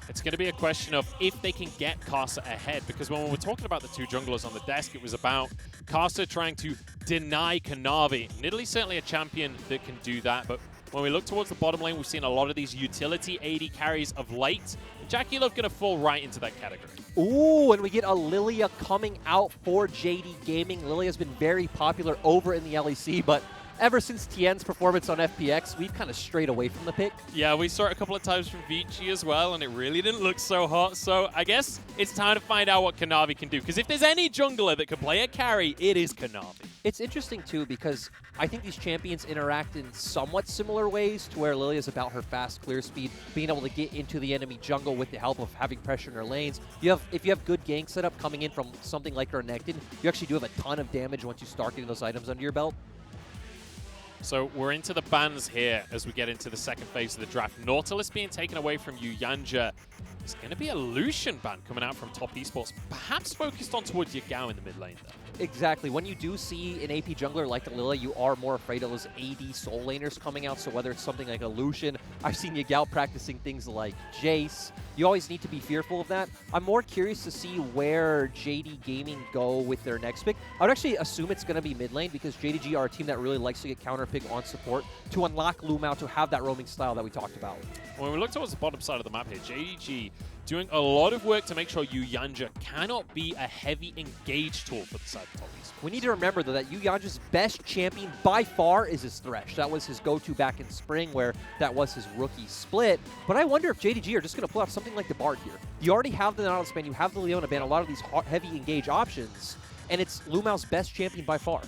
It's going to be a question of if they can get Karsa ahead, because when we were talking about the two junglers on the desk, it was about Karsa trying to deny Kanavi. Nidalee's certainly a champion that can do that, but when we look towards the bottom lane, we've seen a lot of these utility AD carries of late. Jackie Love going to fall right into that category. Ooh, and we get a Lilia coming out for JD Gaming. Lilia has been very popular over in the LEC, but ever since Tien's performance on FPX, we've kind of strayed away from the pick. Yeah, we saw it a couple of times from Vici as well, and it really didn't look so hot. So I guess it's time to find out what Kanavi can do, because if there's any jungler that can play a carry, it is Kanavi. It's interesting, too, because I think these champions interact in somewhat similar ways to where Lilia is about her fast clear speed, being able to get into the enemy jungle with the help of having pressure in her lanes. If you have good gank setup coming in from something like Renekton, you actually do have a ton of damage once you start getting those items under your belt. So we're into the bans here as we get into the second phase of the draft. Nautilus being taken away from Yuyanja. There's going to be a Lucian ban coming out from Top Esports, perhaps focused on towards Yagao in the mid lane, though. Exactly. When you do see an AP jungler like Lila, you are more afraid of those AD soul laners coming out. So whether it's something like a Lucian, I've seen Yagao practicing things like Jace. You always need to be fearful of that. I'm more curious to see where JD Gaming go with their next pick. I would actually assume it's going to be mid lane because JDG are a team that really likes to get counter pick on support to unlock Lumao to have that roaming style that we talked about. When we look towards the bottom side of the map here, JDG doing a lot of work to make sure Yuyanja cannot be a heavy engage tool for the side of Top Esports. We need to remember, though, that Yuyanja's best champion by far is his Thresh. That was his go-to back in spring, where that was his rookie split. But I wonder if JDG are just going to pull out something like the Bard here. You already have the Nautilus ban, you have the Leona ban, a lot of these heavy engage options, and it's Lumao's best champion by far.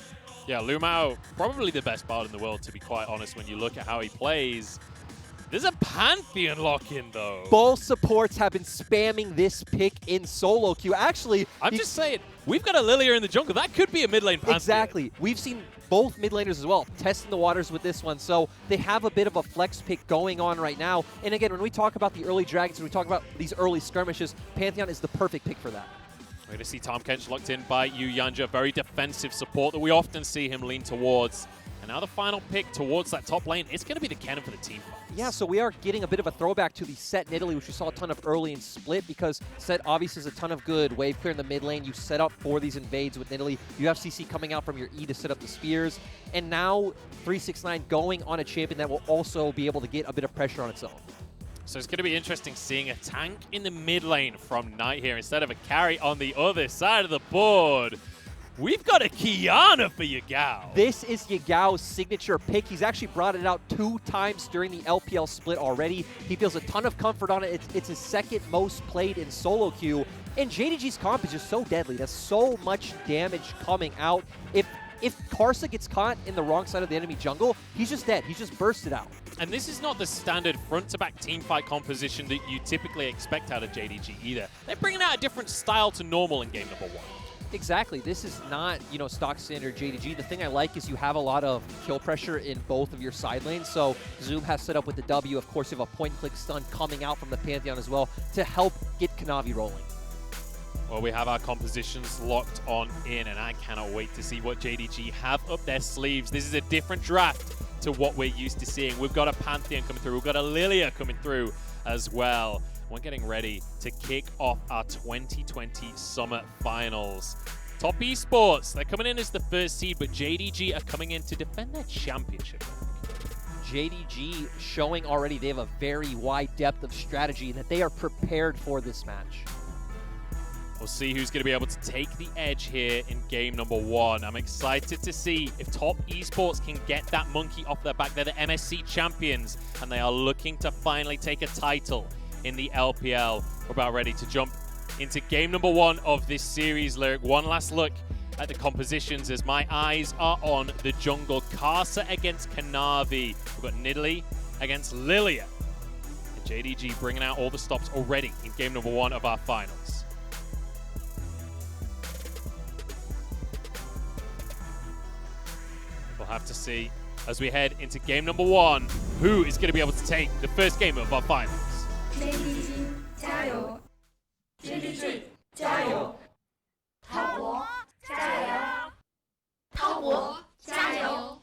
Yeah, Lumao, probably the best Bard in the world, to be quite honest, when you look at how he plays. There's a Pantheon lock-in, though. Both supports have been spamming this pick in solo queue. Actually, I'm just saying, we've got a Lilia in the jungle. That could be a mid lane Pantheon. Exactly. We've seen both mid laners as well testing the waters with this one. So they have a bit of a flex pick going on right now. And again, when we talk about the early dragons, when we talk about these early skirmishes, Pantheon is the perfect pick for that. We're going to see Tahm Kench locked in by Yuyanja. Very defensive support that we often see him lean towards. And now the final pick towards that top lane, it's going to be the cannon for the team fights. Yeah, so we are getting a bit of a throwback to the set in Italy, which we saw a ton of early in Split, because set obviously is a ton of good wave clear in the mid lane. You set up for these invades with Italy. You have CC coming out from your E to set up the spears. And now 369 going on a champion that will also be able to get a bit of pressure on its own. So it's going to be interesting seeing a tank in the mid lane from Knight here instead of a carry on the other side of the board. We've got a Kiana for Yagao. This is Yagao's signature pick. He's actually brought it out 2 times during the LPL split already. He feels a ton of comfort on it. It's his second most played in solo queue. And JDG's comp is just so deadly. There's so much damage coming out. If Karsa gets caught in the wrong side of the enemy jungle, he's just dead. He's just bursted out. And this is not the standard front-to-back teamfight composition that you typically expect out of JDG either. They're bringing out a different style to normal in game number 1. Exactly. This is not, stock standard JDG. The thing I like is you have a lot of kill pressure in both of your side lanes. So Zoom has set up with the W. Of course, you have a point-and-click stun coming out from the Pantheon as well to help get Kanavi rolling. Well, we have our compositions locked on in, and I cannot wait to see what JDG have up their sleeves. This is a different draft to what we're used to seeing. We've got a Pantheon coming through. We've got a Lilia coming through as well. We're getting ready to kick off our 2020 Summer Finals. Top Esports, they're coming in as the first seed, but JDG are coming in to defend their championship. JDG showing already they have a very wide depth of strategy and that they are prepared for this match. We'll see who's going to be able to take the edge here in game number 1. I'm excited to see if Top Esports can get that monkey off their back. They're the MSC champions, and they are looking to finally take a title in the LPL. We're about ready to jump into game number 1 of this series, Lyric. One last look at the compositions as my eyes are on the jungle. Karsa against Kanavi. We've got Nidalee against Lilia. And JDG bringing out all the stops already in game number 1 of our finals. We'll have to see as we head into game number 1 who is going to be able to take the first game of our finals. JDG 加油 JDG 加油 滔博加油 滔博加油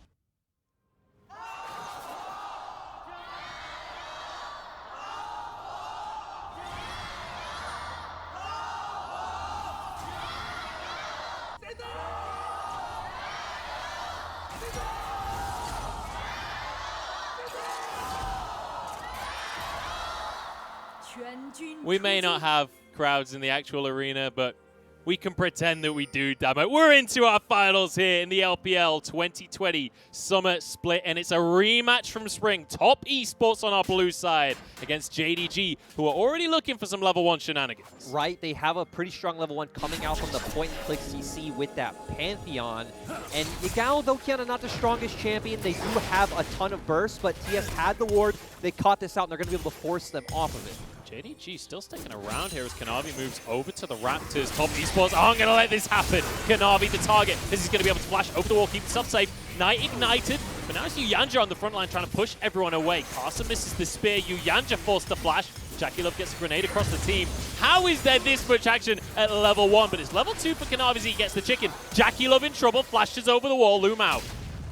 We may not have crowds in the actual arena, but We can pretend that we do, damn it. We're into our finals here in the LPL 2020 Summer Split, and it's a rematch from Spring. Top Esports on our blue side against JDG, who are already looking for some level 1 shenanigans. Right, they have a pretty strong level 1 coming out from the point-and-click CC with that Pantheon. And Yagao, though Kiana not the strongest champion, they do have a ton of bursts, but TS had the ward. They caught this out, and they're going to be able to force them off of it. JDG still sticking around here as Kanavi moves over to the Raptors. Top Esports, I'm going to let this happen. Kanavi the target. This is going to be able to flash over the wall, keep himself safe. Knight ignited, but now it's Yuyanja on the front line trying to push everyone away. Carson misses the spear. Yuyanja forced to flash. Jackie Love gets a grenade across the team. How is there this much action at level 1? But it's level 2 for Kanavi as he gets the chicken. Jackie Love in trouble, flashes over the wall, Loom out.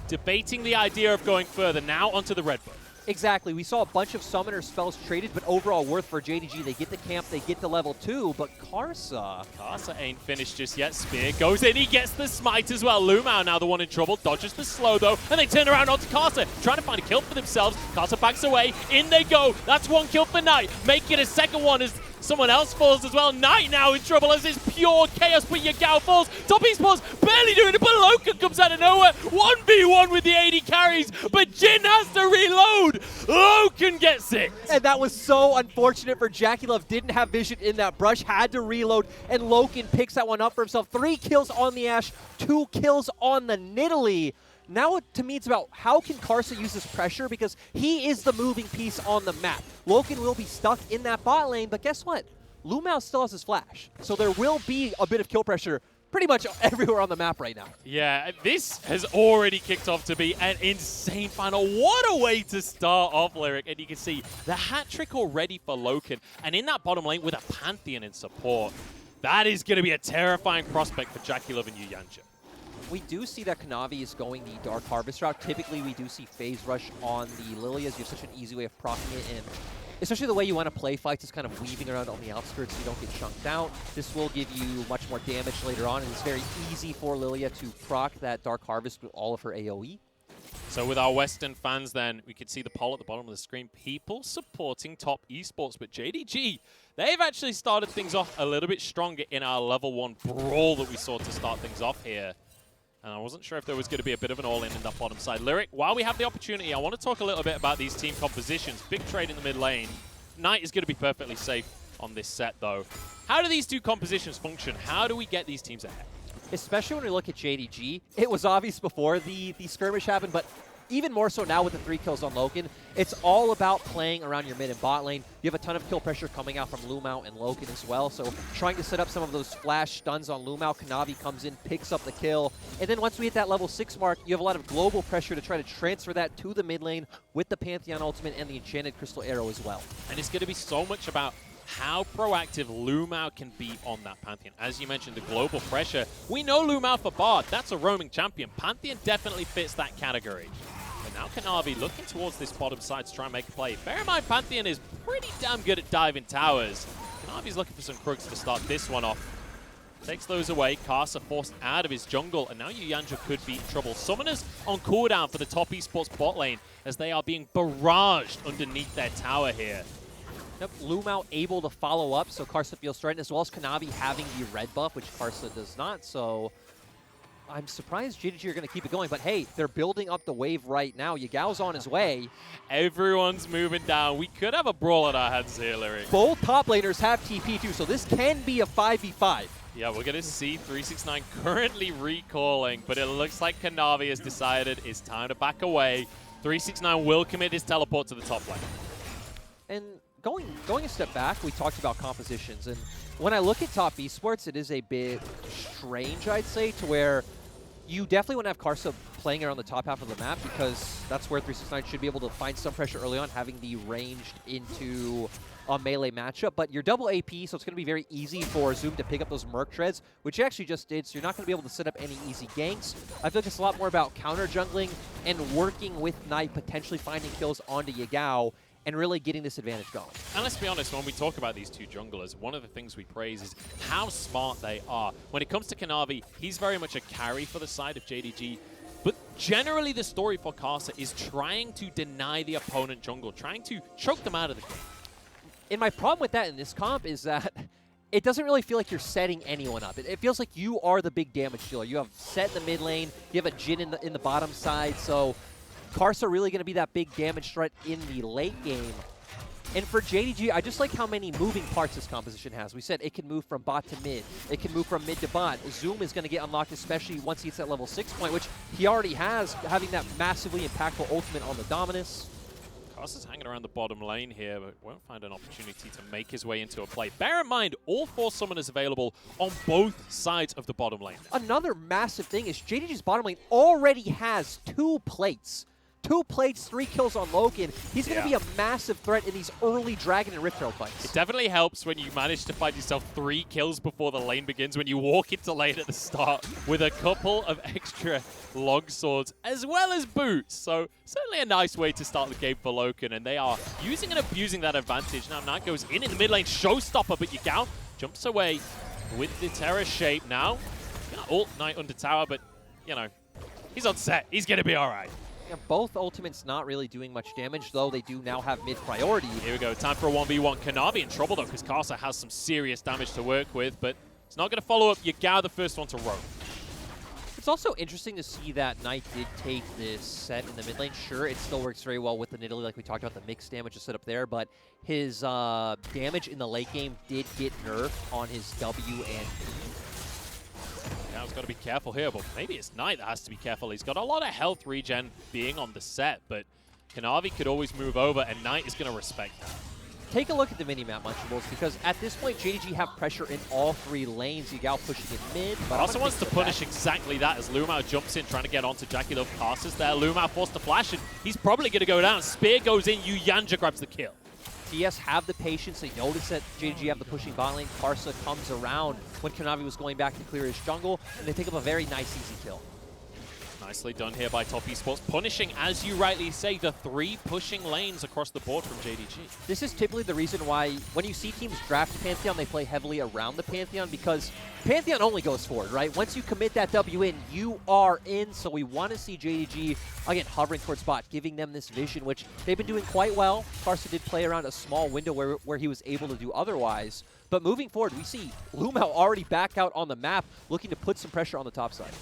Debating the idea of going further, now onto the red buff. Exactly. We saw a bunch of summoner spells traded, but overall worth for JDG. They get the camp, they get the level 2, but Karsa ain't finished just yet. Spear goes in, he gets the smite as well. Lumao now the one in trouble, dodges the slow though, and they turn around onto Karsa, trying to find a kill for themselves. Karsa backs away, in they go. That's one kill for Knight, making a second one as someone else falls as well. Knight now in trouble as it's pure chaos, but Yagao falls. Top Esports barely doing it, but Loken comes out of nowhere. 1v1 with the AD carries, but Jin has to reload. Loken gets it. And that was so unfortunate for Jackie Love. Didn't have vision in that brush, had to reload, and Loken picks that one up for himself. 3 kills on the Ashe, 2 kills on the Nidalee. Now, to me, it's about how can Karsa use this pressure, because he is the moving piece on the map. Loken will be stuck in that bot lane, but guess what? Lumao still has his flash, so there will be a bit of kill pressure pretty much everywhere on the map right now. Yeah, this has already kicked off to be an insane final. What a way to start off, Lyric. And you can see the hat trick already for Loken, and in that bottom lane with a Pantheon in support. That is going to be a terrifying prospect for Jackie Love and Yuyanja. We do see that Kanavi is going the Dark Harvest route. Typically, we do see Phase Rush on the Lilias. You have such an easy way of proccing it, and especially the way you want to play fights is kind of weaving around on the outskirts so you don't get chunked out. This will give you much more damage later on, and it's very easy for Lilia to proc that Dark Harvest with all of her AoE. So with our Western fans then, we could see the poll at the bottom of the screen. People supporting Top Esports, but JDG, they've actually started things off a little bit stronger in our level 1 brawl that we saw to start things off here. And I wasn't sure if there was going to be a bit of an all-in that bottom side. Lyric, while we have the opportunity, I want to talk a little bit about these team compositions. Big trade in the mid lane. Knight is going to be perfectly safe on this set, though. How do these two compositions function? How do we get these teams ahead? Especially when we look at JDG, it was obvious before the skirmish happened, but even more so now with the 3 kills on Loken. It's all about playing around your mid and bot lane. You have a ton of kill pressure coming out from Lumao and Loken as well, so trying to set up some of those flash stuns on Lumao. Kanavi comes in, picks up the kill, and then once we hit that level 6 mark, you have a lot of global pressure to try to transfer that to the mid lane with the Pantheon ultimate and the Enchanted Crystal Arrow as well. And it's going to be so much about how proactive Lumao can be on that Pantheon. As you mentioned, the global pressure. We know Lumao for Bard. That's a roaming champion. Pantheon definitely fits that category. But now Kanavi looking towards this bottom side to try and make a play. Bear in mind, Pantheon is pretty damn good at diving towers. Kanavi's looking for some crooks to start this one off. Takes those away. Karsa forced out of his jungle, and now Yuyanja could be in trouble. Summoners on cooldown for the Top Esports bot lane as they are being barraged underneath their tower here. Yep, Lumao able to follow up, so Karsa feels threatened, as well as Kanavi having the red buff, which Karsa does not, so I'm surprised JDG are going to keep it going, but hey, they're building up the wave right now. Yagao's on his way. Everyone's moving down. We could have a brawl at our hands here, Lyric. Both top laners have TP too, so this can be a 5v5. Yeah, we're going to see 369 currently recalling, but it looks like Kanavi has decided it's time to back away. 369 will commit his teleport to the top lane. And going a step back, we talked about compositions, and when I look at Top Esports, it is a bit strange, I'd say, to where you definitely want to have Karsa playing around the top half of the map, because that's where 369 should be able to find some pressure early on, having the ranged into a melee matchup. But you're double AP, so it's going to be very easy for Zoom to pick up those Merc Treads, which you actually just did, so you're not going to be able to set up any easy ganks. I feel like it's a lot more about counter jungling and working with Knight, potentially finding kills onto Yagao, and really getting this advantage going. And let's be honest, when we talk about these two junglers, one of the things we praise is how smart they are. When it comes to Kanavi, he's very much a carry for the side of JDG, but generally the story for Karsa is trying to deny the opponent jungle, trying to choke them out of the game. And my problem with that in this comp is that it doesn't really feel like you're setting anyone up. It feels like you are the big damage dealer. You have Set in the mid lane, you have a Jhin in the bottom side, so Karsa really going to be that big damage threat in the late game. And for JDG, I just like how many moving parts this composition has. We said it can move from bot to mid. It can move from mid to bot. Zoom is going to get unlocked, especially once he hits that level 6 point, which he already has, having that massively impactful ultimate on the Dominus. Karsa's hanging around the bottom lane here, but won't find an opportunity to make his way into a play. Bear in mind, all 4 summoners available on both sides of the bottom lane. Another massive thing is JDG's bottom lane already has 2 plates. 2 plates, 3 kills on Loken. He's going to be a massive threat in these early Dragon and Rift Herald fights. It definitely helps when you manage to find yourself 3 kills before the lane begins, when you walk into lane at the start with a couple of extra long swords as well as boots. So certainly a nice way to start the game for Loken, and they are using and abusing that advantage. Now Knight goes in the mid lane, showstopper, but Yagao jumps away with the Terror shape now. Ult Knight under tower, but you know, he's on set. He's going to be all right. Yeah, both ultimates not really doing much damage, though they do now have mid priority. Here we go, time for a 1v1. Kanavi in trouble, though, because Karsa has some serious damage to work with, but it's not going to follow up. Yagao the first one to roam. It's also interesting to see that Knight did take this Set in the mid lane. Sure, it still works very well with the Nidalee, like we talked about, the mixed damage is set up there, but his damage in the late game did get nerfed on his W and E. Now he's got to be careful here, but maybe it's Knight that has to be careful. He's got a lot of health regen being on the Set, but Kanavi could always move over, and Knight is going to respect that. Take a look at the minimap, Munchables, because at this point, JDG have pressure in all 3 lanes. Yagao pushing in mid. But also wants to punish exactly that as Lumao jumps in, trying to get onto Jackie Love. Karsa's there. Lumao forced to flash, and he's probably going to go down. Spear goes in. Yanja grabs the kill. TES have the patience. They notice that JDG have the pushing bot lane. Karsa comes around when Kanavi was going back to clear his jungle, and they pick up a very nice, easy kill. Nicely done here by Top Esports, punishing, as you rightly say, the 3 pushing lanes across the board from JDG. This is typically the reason why when you see teams draft Pantheon, they play heavily around the Pantheon, because Pantheon only goes forward, right? Once you commit that W in, you are in. So we want to see JDG, again, hovering towards bot, giving them this vision, which they've been doing quite well. Karsa did play around a small window where he was able to do otherwise. But moving forward, we see Lumao already back out on the map, looking to put some pressure on the top side.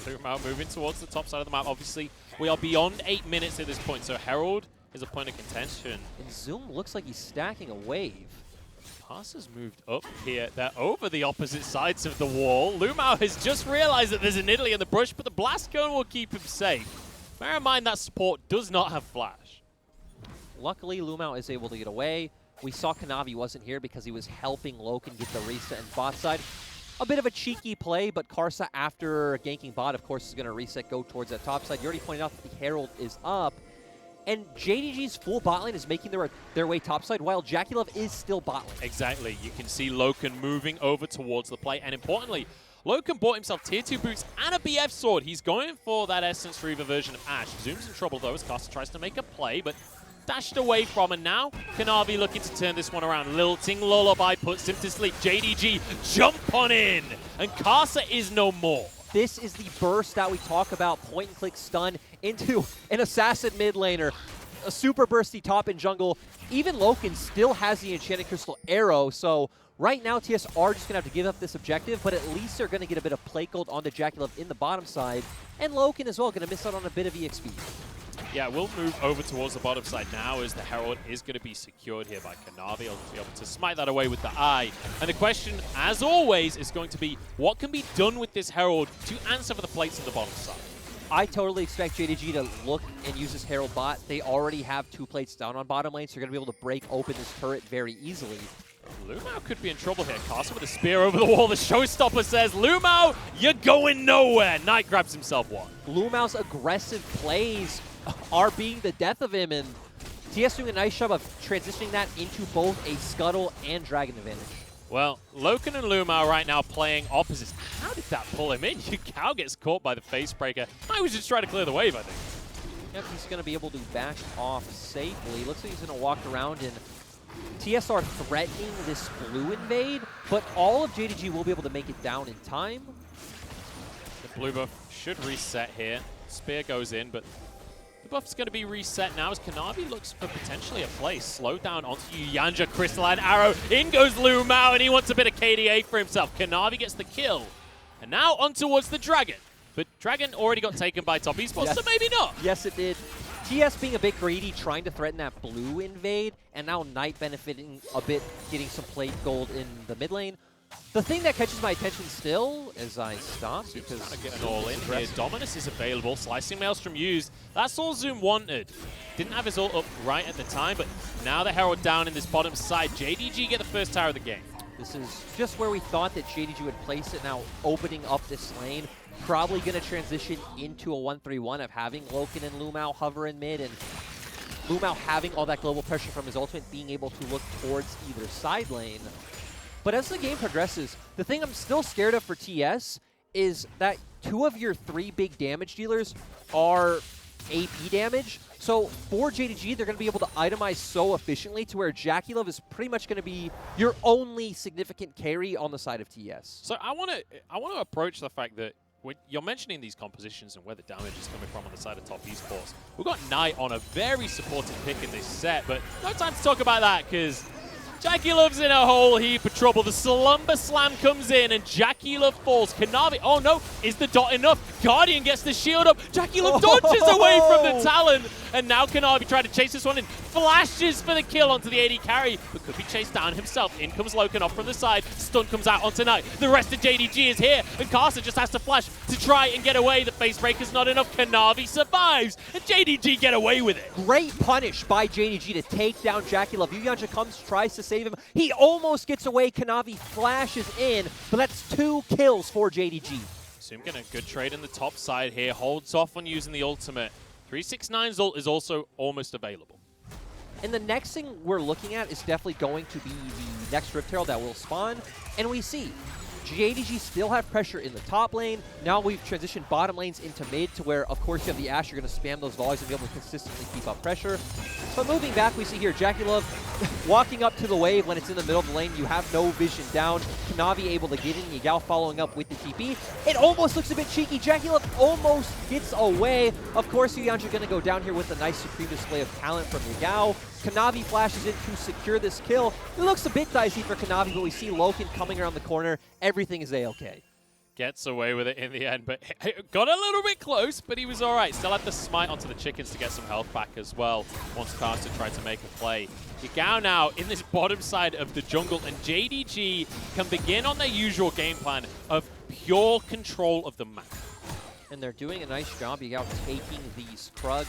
Lumao moving towards the top side of the map. Obviously, we are beyond 8 minutes at this point, so Herald is a point of contention. And Zoom looks like he's stacking a wave. Karsa's moved up here. They're over the opposite sides of the wall. Lumao has just realized that there's a Nidalee in the brush, but the blast cone will keep him safe. Bear in mind that support does not have flash. Luckily, Lumao is able to get away. We saw Kanavi wasn't here because he was helping Loken get the reset in bot side. A bit of a cheeky play, but Karsa, after ganking bot, of course, is going to reset, go towards that top side. You already pointed out that the Herald is up. And JDG's full bot lane is making their way topside, while Jackie Love is still bot lane. Exactly. You can see Loken moving over towards the play. And importantly, Loken bought himself tier 2 boots and a BF sword. He's going for that Essence Reaver version of Ashe. Zoom's in trouble, though, as Karsa tries to make a play, but dashed away from, and now Kanavi looking to turn this one around. Lilting Lullaby puts him to sleep. JDG jump on in, and Karsa is no more. This is the burst that we talk about, point and click stun into an assassin mid laner, a super bursty top in jungle. Even Loken still has the Enchanted Crystal Arrow, so right now TS are just going to have to give up this objective, but at least they're going to get a bit of plate gold onto Jackie Love in the bottom side, and Loken as well going to miss out on a bit of EXP. Yeah, we'll move over towards the bottom side now as the Herald is going to be secured here by Kanavi. I'll be able to smite that away with the eye. And the question, as always, is going to be what can be done with this Herald to answer for the plates on the bottom side? I totally expect JDG to look and use this Herald bot. They already have 2 plates down on bottom lane, so you're going to be able to break open this turret very easily. Lumao could be in trouble here. Karsa with a spear over the wall. The showstopper says, Lumao, you're going nowhere. Knight grabs himself one. Lumao's aggressive plays are being the death of him, and TS doing a nice job of transitioning that into both a Scuttle and Dragon advantage. Well, Loken and Lumao right now playing opposites. How did that pull him in? Yagao gets caught by the face breaker. I was just trying to clear the wave, I think. Yep, he's going to be able to back off safely. Looks like he's going to walk around, and TS are threatening this blue invade, but all of JDG will be able to make it down in time. The blue buff should reset here. Spear goes in, but The buff's going to be reset now as Kanavi looks for potentially a play. Slow down onto Yanja, Crystalline Arrow. In goes Lu Mao, and he wants a bit of KDA for himself. Kanavi gets the kill. And now on towards the Dragon. But Dragon already got taken by Top Esports, Yes. so maybe not. Yes, it did. TS being a bit greedy, trying to threaten that blue invade, and now Knight benefiting a bit, getting some plate gold in the mid lane. The thing that catches my attention still is I stop because Trying to get an all in here. Dominus is available. Slicing Maelstrom used. That's all Zoom wanted. Didn't have his ult up right at the time, but now the Herald down in this bottom side. JDG get the first tower of the game. this is just where we thought that JDG would place it, now opening up this lane. Probably going to transition into a 1-3-1 of having Loken and Lu Mao hover in mid, and Lu Mao having all that global pressure from his ultimate, being able to look towards either side lane. But as the game progresses, the thing I'm still scared of for TS is that 2 of your 3 big damage dealers are AP damage. So for JDG, they're going to be able to itemize so efficiently to where JackeyLove is pretty much going to be your only significant carry on the side of TS. So I want to approach the fact that when you're mentioning these compositions and where the damage is coming from on the side of Top Esports, we've got Knight on a very supportive pick in this set, but no time to talk about that because JackeyLove's in a whole heap of trouble. The Slumber Slam comes in and JackeyLove falls. Kanavi, oh no, is the dot enough? Guardian gets the shield up. JackeyLove dodges away from the Talon. And now Kanavi trying to chase this one in. Flashes for the kill onto the AD carry, but could be chased down himself. In comes Loken off from the side. Stun comes out onto Knight. The rest of JDG is here, and Carson just has to flash to try and get away. The face breaker's not enough. Kanavi survives, and JDG get away with it. Great punish by JDG to take down JackeyLove. Yuyanja comes, tries to save him. He almost gets away. Kanavi flashes in, but that's 2 kills for JDG. Zoom getting a good trade in the top side here. Holds off on using the ultimate. 369's ult is also almost available. And the next thing we're looking at is definitely going to be the next Rift Herald that will spawn. And we see JDG still have pressure in the top lane. Now we've transitioned bottom lanes into mid to where, of course, you have the Ashe. You're going to spam those volleys and be able to consistently keep up pressure. But moving back, we see here JackeyLove walking up to the wave when it's in the middle of the lane. You have no vision down. Kanavi able to get in. Yagao following up with the TP. It almost looks a bit cheeky. JackeyLove almost gets away. Of course, Yuyanja going to go down here with a nice supreme display of talent from Yagao. Kanavi flashes in to secure this kill. It looks a bit dicey for Kanavi, but we see Loken coming around the corner. Everything is A-okay. Gets away with it in the end, but got a little bit close, but he was all right. Still had the smite onto the chickens to get some health back as well once Carson tried to make a play. Yagao now in this bottom side of the jungle, and JDG can begin on their usual game plan of pure control of the map. And they're doing a nice job. Yagao taking these Krug.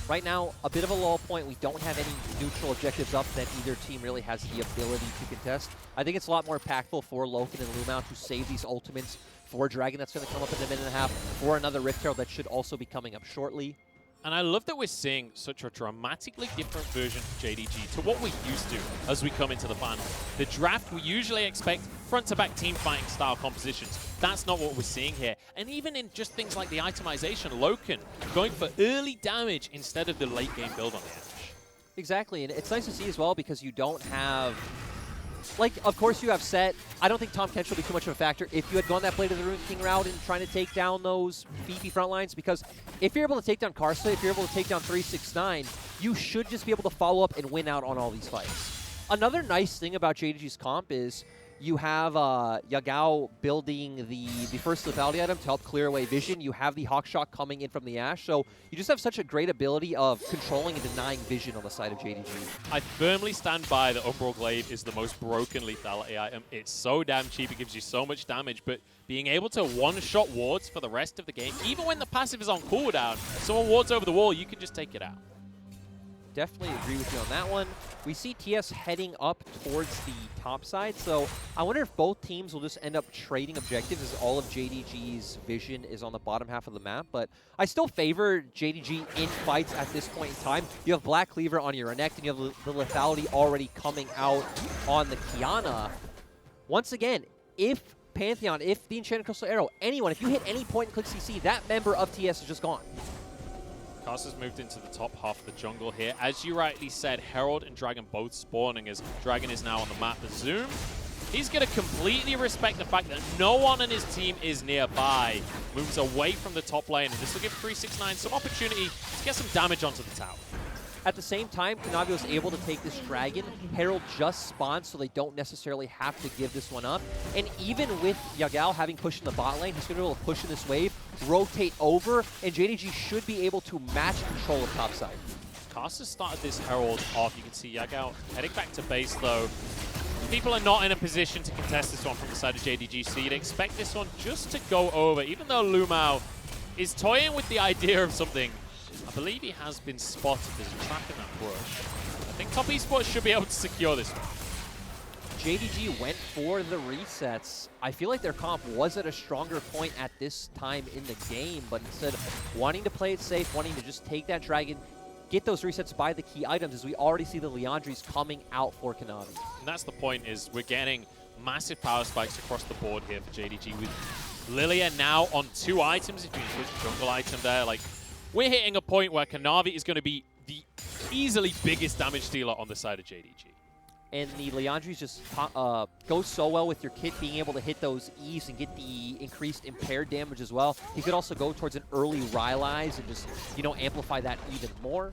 Right now, a bit of a low point. We don't have any neutral objectives up that either team really has the ability to contest. I think it's a lot more impactful for Loken and Lu Mao to save these ultimates for Dragon that's going to come up in a minute and a half, for another Rift Herald that should also be coming up shortly. And I love that we're seeing such a dramatically different version of JDG to what we're used to as we come into the final. The draft, we usually expect front-to-back team fighting style compositions. That's not what we're seeing here. And even in just things like the itemization, Loken going for early damage instead of the late game build on the Ashe. Exactly, and it's nice to see as well because you don't have... Like, of course you have Set. I don't think Tahm Kench will be too much of a factor if you had gone that Blade of the Ruined King route and trying to take down those beefy front lines, because if you're able to take down Karsa, if you're able to take down 369, you should just be able to follow up and win out on all these fights. Another nice thing about JDG's comp is you have Yagao building the first lethality item to help clear away vision. You have the Hawkshot coming in from the Ashe, so you just have such a great ability of controlling and denying vision on the side of JDG. I firmly stand by that Umbral Glaive is the most broken lethality item. It's so damn cheap, it gives you so much damage, but being able to one-shot wards for the rest of the game, even when the passive is on cooldown, someone wards over the wall, you can just take it out. Definitely agree with you on that one. We see TS heading up towards the top side, so I wonder if both teams will just end up trading objectives as all of JDG's vision is on the bottom half of the map, but I still favor JDG in fights at this point in time. You have Black Cleaver on your Renekton, and you have the lethality already coming out on the Kiana. Once again, if Pantheon, if the Enchanted Crystal Arrow, anyone, if you hit any point and click CC, that member of TS is just gone. Carsa's moved into the top half of the jungle here. As you rightly said, Herald and Dragon both spawning as Dragon is now on the map. The Zoom He's going to completely respect the fact that no one on his team is nearby. Moves away from the top lane, and this will give 369 some opportunity to get some damage onto the tower. At the same time, Kanavi was able to take this dragon. Herald just spawned, so they don't necessarily have to give this one up. And even with Yagao having pushed in the bot lane, he's going to be able to push in this wave, rotate over, and JDG should be able to match control of topside. Casters started this Herald off. You can see Yagao heading back to base, though. People are not in a position to contest this one from the side of JDG, so you'd expect this one just to go over, even though Lumao is toying with the idea of something. I believe he has been spotted. There's a trap in that bush. I think Top Esports should be able to secure this one. JDG went for the resets. I feel like their comp was at a stronger point at this time in the game, but instead wanting to play it safe, wanting to just take that dragon, get those resets by the key items, as we already see the Leandries coming out for Kanavi. And that's the point, is we're getting massive power spikes across the board here for JDG, with Lilia now on 2 items. If you put the jungle item there, like, we're hitting a point where Kanavi is going to be the easily biggest damage dealer on the side of JDG. And the Leandries just go so well with your kit, being able to hit those E's and get the increased impaired damage as well. He could also go towards an early Rylai's and just, you know, amplify that even more.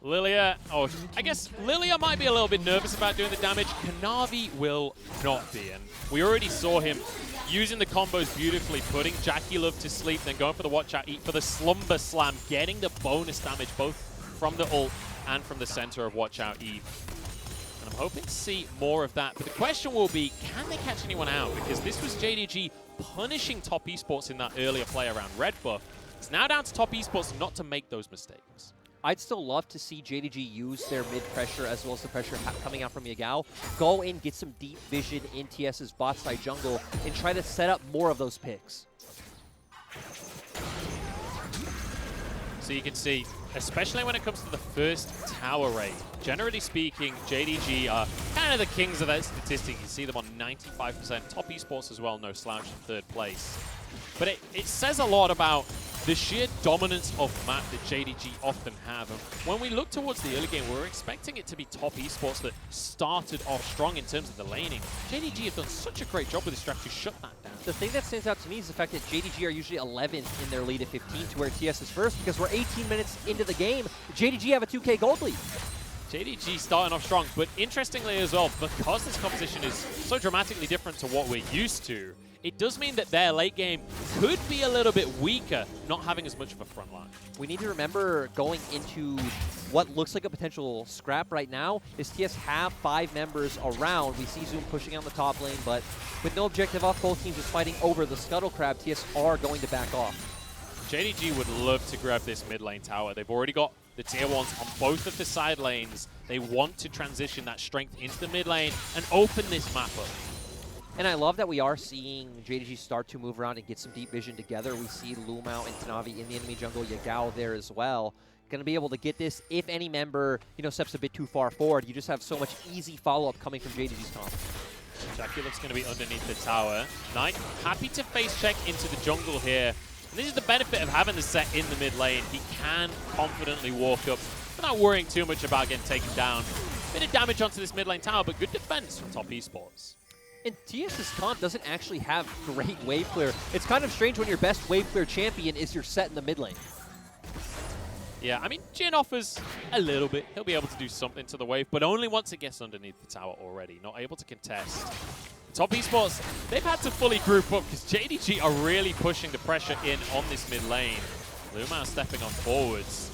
Lilia, oh, I guess Lilia might be a little bit nervous about doing the damage. Kanavi will not be, and we already saw him using the combos beautifully, putting Jackie Love to sleep, then going for the watch out, eat for the slumber slam, getting the bonus damage both from the ult and from the center of watch out Eve. And I'm hoping to see more of that, but the question will be, can they catch anyone out? Because this was JDG punishing Top Esports in that earlier play around red buff. It's now down to Top Esports not to make those mistakes. I'd still love to see JDG use their mid pressure as well as the pressure coming out from Yagao. Go in, get some deep vision in TS's bot side jungle, and try to set up more of those picks. So you can see, especially when it comes to the first tower raid, generally speaking, JDG are kind of the kings of that statistic. You see them on 95%. Top Esports as well, no slouch in 3rd place. But it says a lot about the sheer dominance of map that JDG often have. And when we look towards the early game, we're expecting it to be Top Esports that started off strong in terms of the laning. JDG have done such a great job with this strategy to shut that down. The thing that stands out to me is the fact that JDG are usually 11th in their lead at 15 to where TS is first, because we're 18 minutes into the game. JDG have a 2K gold lead. JDG starting off strong, but interestingly as well, because this composition is so dramatically different to what we're used to, it does mean that their late game could be a little bit weaker, not having as much of a front line. We need to remember, going into what looks like a potential scrap right now, is TS have 5 members around. We see Zoom pushing on the top lane, but with no objective off, both teams just fighting over the Scuttle Crab. TS are going to back off. JDG would love to grab this mid lane tower. They've already got the tier 1s on both of the side lanes. They want to transition that strength into the mid lane and open this map up. And I love that we are seeing JDG start to move around and get some deep vision together. We see Lumao and Tanavi in the enemy jungle, Yagao there as well. Going to be able to get this if any member, you know, steps a bit too far forward. You just have so much easy follow-up coming from JDG's comp. Jackie looks going to be underneath the tower. Knight happy to face check into the jungle here. And this is the benefit of having the set in the mid lane. He can confidently walk up without worrying too much about getting taken down. Bit of damage onto this mid lane tower, but good defense from Top Esports. And TS's comp doesn't actually have great wave clear. It's kind of strange when your best wave clear champion is your set in the mid lane. Yeah, I mean, Jin offers a little bit. He'll be able to do something to the wave, but only once it gets underneath the tower already. Not able to contest. Top Esports, they've had to fully group up because JDG are really pushing the pressure in on this mid lane. Lumao stepping on forwards.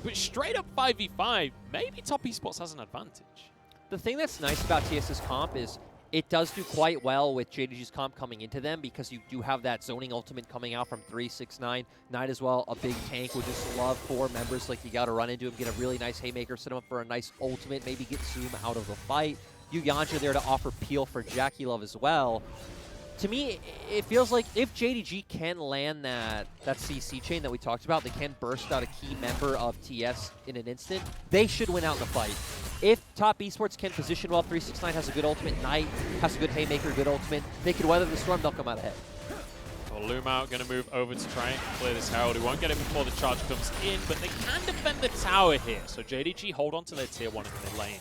But straight up 5v5, maybe Top Esports has an advantage. The thing that's nice about TS's comp is it does do quite well with JDG's comp coming into them, because you do have that zoning ultimate coming out from 369. Knight as well, a big tank. Would just love 4 members. Like, you got to run into him, get a really nice haymaker, set him up for a nice ultimate, maybe get Zoom out of the fight. Yu Yancha there to offer peel for Jackie Love as well. To me, it feels like if JDG can land that CC chain that we talked about, they can burst out a key member of TS in an instant, they should win out the fight. If Top Esports can position well, 369 has a good ultimate, Knight has a good haymaker, good ultimate, they could weather the storm, they'll come out ahead. Well, Lumao going to move over to try and clear this Herald. He won't get it before the charge comes in, but they can defend the tower here. So JDG hold on to their tier 1 in the mid lane.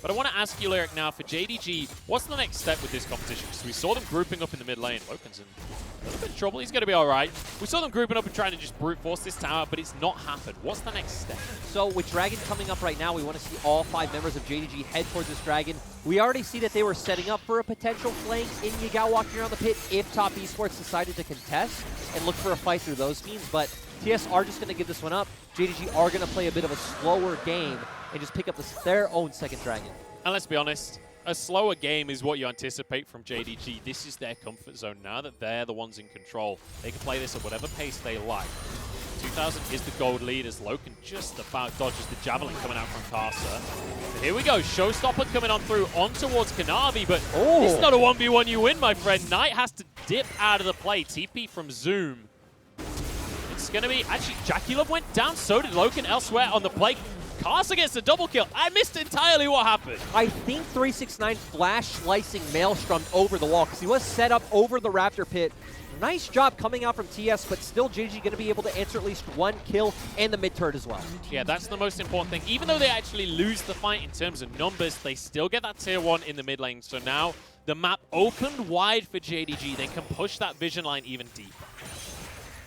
But I want to ask you, Lyric, now for JDG, what's the next step with this competition? Because we saw them grouping up in the mid lane. Loken's in a little bit of trouble. He's going to be all right. We saw them grouping up and trying to just brute force this tower, but it's not happened. What's the next step? So with Dragon coming up right now, we want to see all 5 members of JDG head towards this Dragon. We already see that they were setting up for a potential flank in Yagao walking around the pit if top Esports decided to contest and look for a fight through those means. But TS are just going to give this one up. JDG are going to play a bit of a slower game and just pick up their own second Dragon. And let's be honest, a slower game is what you anticipate from JDG. This is their comfort zone now that they're the ones in control. They can play this at whatever pace they like. 2000 is the gold lead as Loken just about dodges the javelin coming out from Karsa. So here we go, Showstopper coming on through on towards Kanavi, but it's not a 1v1 you win, my friend. Knight has to dip out of the play. TP from Zoom. It's going to be, actually, Jackie Love went down, so did Loken elsewhere on the play. Karsa gets a double kill. I missed entirely what happened. I think 369 flash slicing Maelstrom over the wall because he was set up over the Raptor pit. Nice job coming out from TS, but still JDG going to be able to answer at least 1 kill and the mid turret as well. Yeah, that's the most important thing. Even though they actually lose the fight in terms of numbers, they still get that tier 1 in the mid lane. So now the map opened wide for JDG. They can push that vision line even deeper.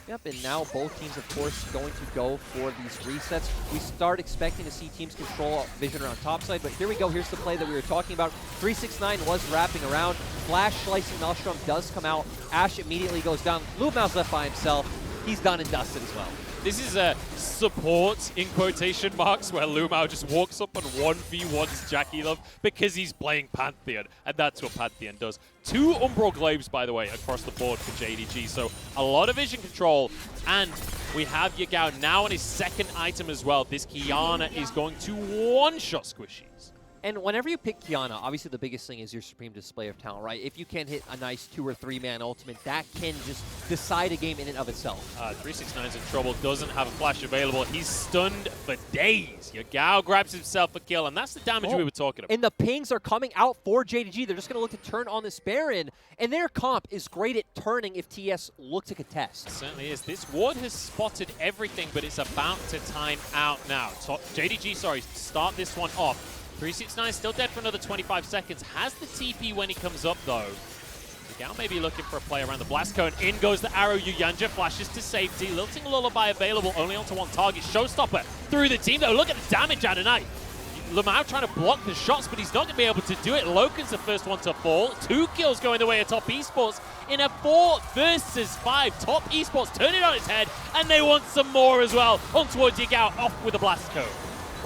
Yep, and now both teams, of course, going to go for these resets. We start expecting to see teams control vision around topside, but here we go. Here's the play that we were talking about. 369 was wrapping around. Flash slicing Maelstrom does come out. Ash immediately goes down. Lumao's left by himself. He's done and dusted as well. This is a support in quotation marks where Lumao just walks up and 1v1s Jackie Love because he's playing Pantheon, and that's what Pantheon does. 2 Umbral Glaives, by the way, across the board for JDG, so a lot of vision control, and we have Yagao now on his second item as well. This Kiana is going to one-shot Squishies. And whenever you pick Kiana, obviously the biggest thing is your supreme display of talent, right? If you can hit a nice 2 or 3 man ultimate, that can just decide a game in and of itself. 369's in trouble, doesn't have a flash available. He's stunned for days. Yagao grabs himself a kill, and that's the damage we were talking about. And the pings are coming out for JDG. They're just going to look to turn on this Baron, and their comp is great at turning if TS look to contest. It certainly is. This ward has spotted everything, but it's about to time out now. JDG, start this one off. 369 still dead for another 25 seconds. Has the TP when he comes up, though. Yagao may be looking for a play around the blast cone. In goes the arrow. Yuyanja flashes to safety. Lilting Lullaby available only onto 1 target. Showstopper through the team, though. Look at the damage out of Knight. Lamau trying to block the shots, but he's not going to be able to do it. Loken's the first one to fall. 2 kills going the way of Top Esports in a 4 versus 5. Top Esports turn it on its head, and they want some more as well. On towards Yagao, off with a blast cone.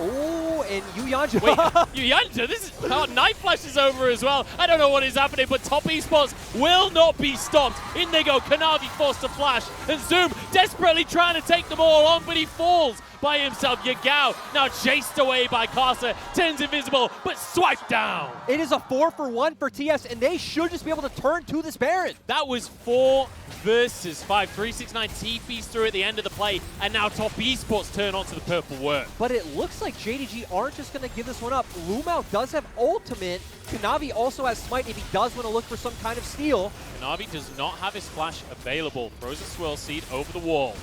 Oh, and Yuyanja. Wait, Yuyanja, this is how Knight flashes over as well. I don't know what is happening, but Top Esports will not be stopped. In they go, Kanavi forced to flash, and Zoom desperately trying to take them all on, but he falls by himself. Yagao now chased away by Karsa, turns invisible, but swiped down. It is a 4-for-1 for TS, and they should just be able to turn to this Baron. That was 4 versus 5. 369 TPs through at the end of the play, and now Top Esports turn onto the purple worm. But it looks like JDG aren't just going to give this one up. Lumao does have ultimate. Kanavi also has smite if he does want to look for some kind of steal. Kanavi does not have his flash available. Throws a swirl seed over the wall.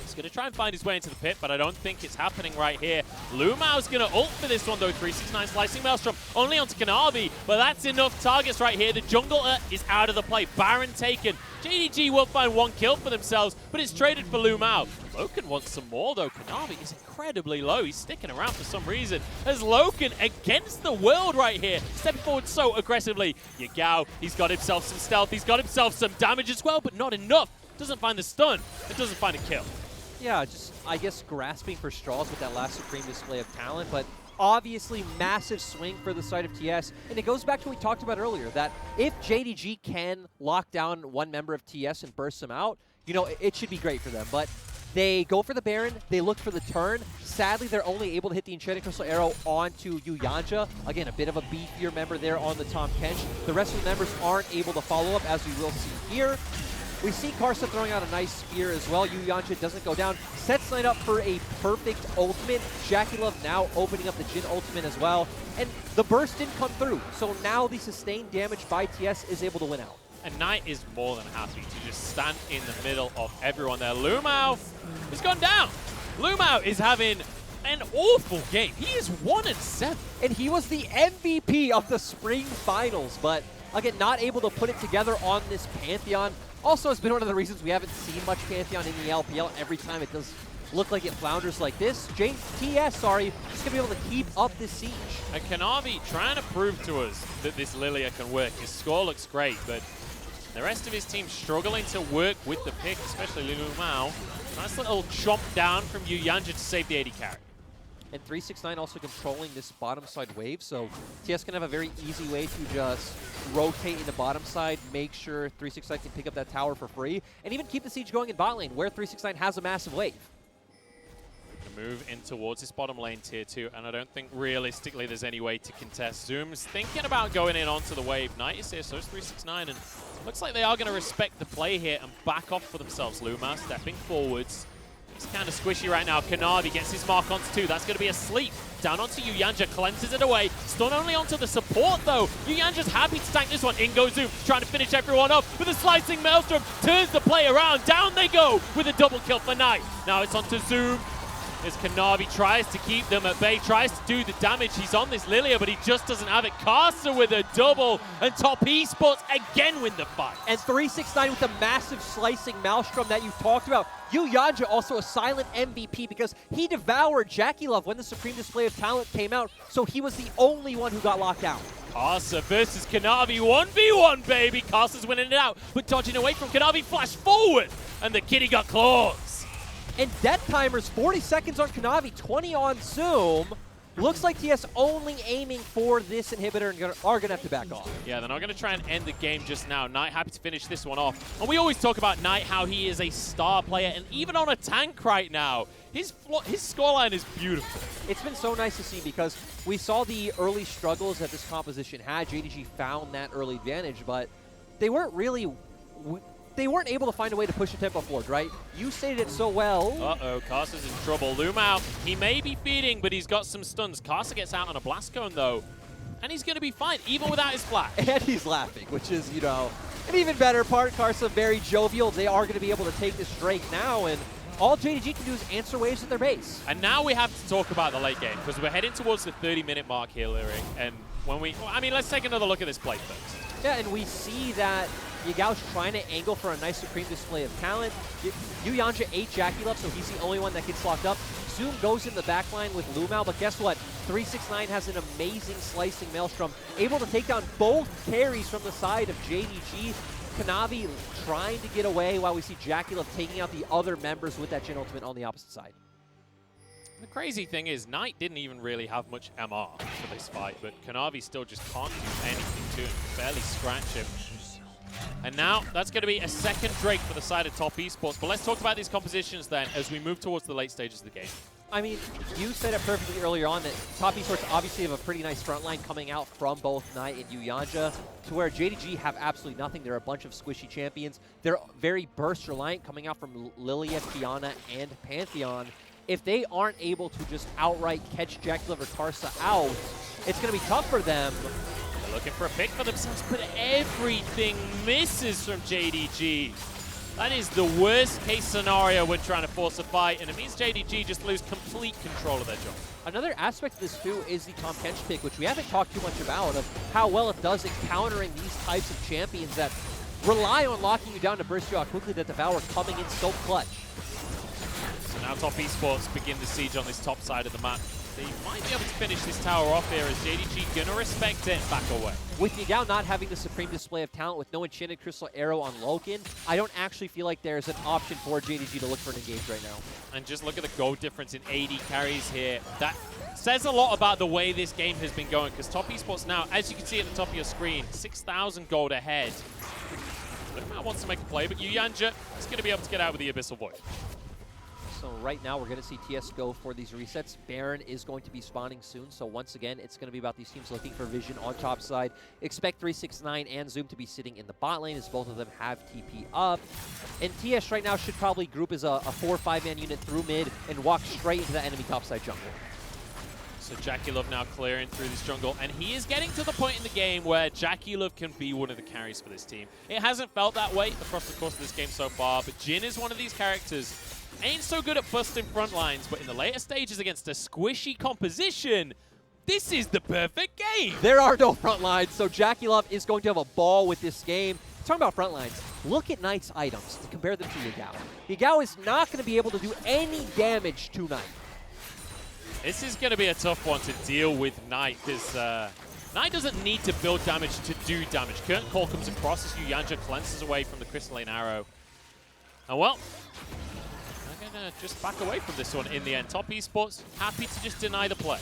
He's going to try and find his way into the pit, but I don't think it's happening right here. Lumao's going to ult for this one, though. 369 slicing Maelstrom only onto Kanavi, but that's enough targets right here. The jungler is out of the play. Baron taken. JDG will find 1 kill for themselves, but it's traded for Lumao. Loken wants some more, though. Kanavi is incredibly low. He's sticking around for some reason. As Loken against the world right here, stepping forward so aggressively. Yagao, he's got himself some stealth. He's got himself some damage as well, but not enough. Doesn't find the stun. It doesn't find a kill. Yeah, just, I guess, grasping for straws with that last supreme display of talent, but obviously massive swing for the side of TS. And it goes back to what we talked about earlier, that if JDG can lock down 1 member of TS and burst them out, you know, it should be great for them. But they go for the Baron, they look for the turn. Sadly, they're only able to hit the Enchanted Crystal Arrow onto Yuyanja. Again, a bit of a beefier member there on the Tom Kench. The rest of the members aren't able to follow up, as we will see here. We see Karsa throwing out a nice spear as well. Yuyanja doesn't go down. Sets Knight up for a perfect ultimate. Jackie Love now opening up the Jhin ultimate as well. And the burst didn't come through. So now the sustained damage by TS is able to win out. And Knight is more than happy to just stand in the middle of everyone there. Lumao has gone down. Lumao is having an awful game. He is 1-7. And he was the MVP of the spring finals, but again, not able to put it together on this Pantheon. Also has been one of the reasons we haven't seen much Pantheon in the LPL. Every time it does look like it flounders like this. TES, just going to be able to keep up this siege. And Kanavi trying to prove to us that this Lilia can work. His score looks great, but the rest of his team struggling to work with the pick, especially Liu Mao. Nice little chomp down from Yuyanja to save the 80 carry. And 369 also controlling this bottom side wave, so TS can have a very easy way to just rotate in the bottom side, make sure 369 can pick up that tower for free, and even keep the siege going in bot lane, where 369 has a massive wave. Move in towards this bottom lane tier 2, and I don't think realistically there's any way to contest. Zoom's thinking about going in onto the wave. Knight is here, so is 369, and looks like they are going to respect the play here and back off for themselves. Luma stepping forwards. It's kind of squishy right now. Kanavi gets his mark onto 2. That's going to be a sleep. Down onto Yuyanja, cleanses it away. Stun only onto the support, though. Yuyanja's happy to tank this one. In goes Zoom, trying to finish everyone off with a slicing Maelstrom. Turns the play around. Down they go with a double kill for Knight. Now it's onto Zoom. As Kanavi tries to keep them at bay, tries to do the damage. He's on this Lilia, but he just doesn't have it. Carcer with a double, and Top Esports again win the fight. And 369 with the massive slicing Maelstrom that you talked about. Yuyanja also a silent MVP because he devoured Jackie Love when the Supreme Display of Talent came out, so he was the only one who got locked down. Carcer versus Kanavi, 1v1, baby. Carcer's winning it out, but dodging away from Kanavi, flash forward, and the kitty got claws. And death timers, 40 seconds on Kanavi, 20 on Zoom. Looks like TS only aiming for this inhibitor and are going to have to back off. Yeah, they're not going to try and end the game just now. Knight happy to finish this one off. And we always talk about Knight, how he is a star player, and even on a tank right now, his scoreline is beautiful. It's been so nice to see because we saw the early struggles that this composition had. JDG found that early advantage, but they weren't really... They weren't able to find a way to push the tempo forward, right? You stated it so well. Uh-oh, Carcer's in trouble. Loom out. He may be feeding, but he's got some stuns. Carcer gets out on a blast cone, though, and he's going to be fine, even without his flash. And he's laughing, which is, you know, an even better part. Carcer very jovial. They are going to be able to take this Drake now, and all JDG can do is answer waves at their base. And now we have to talk about the late game, because we're heading towards the 30-minute mark here, Lyric. And when we... Well, I mean, let's take another look at this play first. Yeah, and we see that Yagao's trying to angle for a nice Supreme Display of Talent. Yuyanja ate Jackie Love, so he's the only one that gets locked up. Zoom goes in the backline with Lumao, but guess what? 369 has an amazing slicing Maelstrom, able to take down both carries from the side of JDG. Kanavi trying to get away while we see Jackie Love taking out the other members with that Jhin ultimate on the opposite side. The crazy thing is, Knight didn't even really have much MR for this fight, but Kanavi still just can't do anything to him, barely scratch him. And now, that's going to be a second Drake for the side of Top Esports. But let's talk about these compositions then as we move towards the late stages of the game. I mean, you said it perfectly earlier on that Top Esports obviously have a pretty nice front line coming out from both Knight and Yuyanja, to where JDG have absolutely nothing. They're a bunch of squishy champions. They're very burst reliant coming out from Lilia, Kiana, and Pantheon. If they aren't able to just outright catch Jackie Love or Carcer out, it's going to be tough for them. Looking for a pick for themselves, but everything misses from JDG. That is the worst case scenario when trying to force a fight, and it means JDG just lose complete control of their job. Another aspect of this too is the Tom Kench pick, which we haven't talked too much about, of how well it does at countering these types of champions that rely on locking you down to burst you out quickly, that Devour coming in so clutch. So now Top Esports begin the siege on this top side of the map. They might be able to finish this tower off here as JDG gonna respect it and back away. With Yagao not having the Supreme Display of Talent, with no Enchanted Crystal Arrow on Loken, I don't actually feel like there's an option for JDG to look for an engage right now. And just look at the gold difference in AD carries here. That says a lot about the way this game has been going, because Top Esports now, as you can see at the top of your screen, 6,000 gold ahead. Lumao wants to make a play, but Yuyanja is going to be able to get out with the Abyssal Void. So right now we're going to see TS go for these resets. Baron is going to be spawning soon, so once again it's going to be about these teams looking for vision on top side. Expect 369 and Zoom to be sitting in the bot lane as both of them have TP up. And TS right now should probably group as a 4 or 5-man unit through mid and walk straight into that enemy topside jungle. So Jackie Love now clearing through this jungle, and he is getting to the point in the game where Jackie Love can be one of the carries for this team. It hasn't felt that way across the course of this game so far, but Jhin is one of these characters ain't so good at busting front lines, but in the later stages against a squishy composition, this is the perfect game. There are no front lines, so Jackie Love is going to have a ball with this game. Talking about front lines, look at Knight's items to compare them to Yagao. Yagao is not going to be able to do any damage to Knight. This is going to be a tough one to deal with Knight, because Knight doesn't need to build damage to do damage. Curtain Call comes across as Yuyanja cleanses away from the Crystalline Arrow. And well, they're going to just back away from this one in the end. Top Esports happy to just deny the play.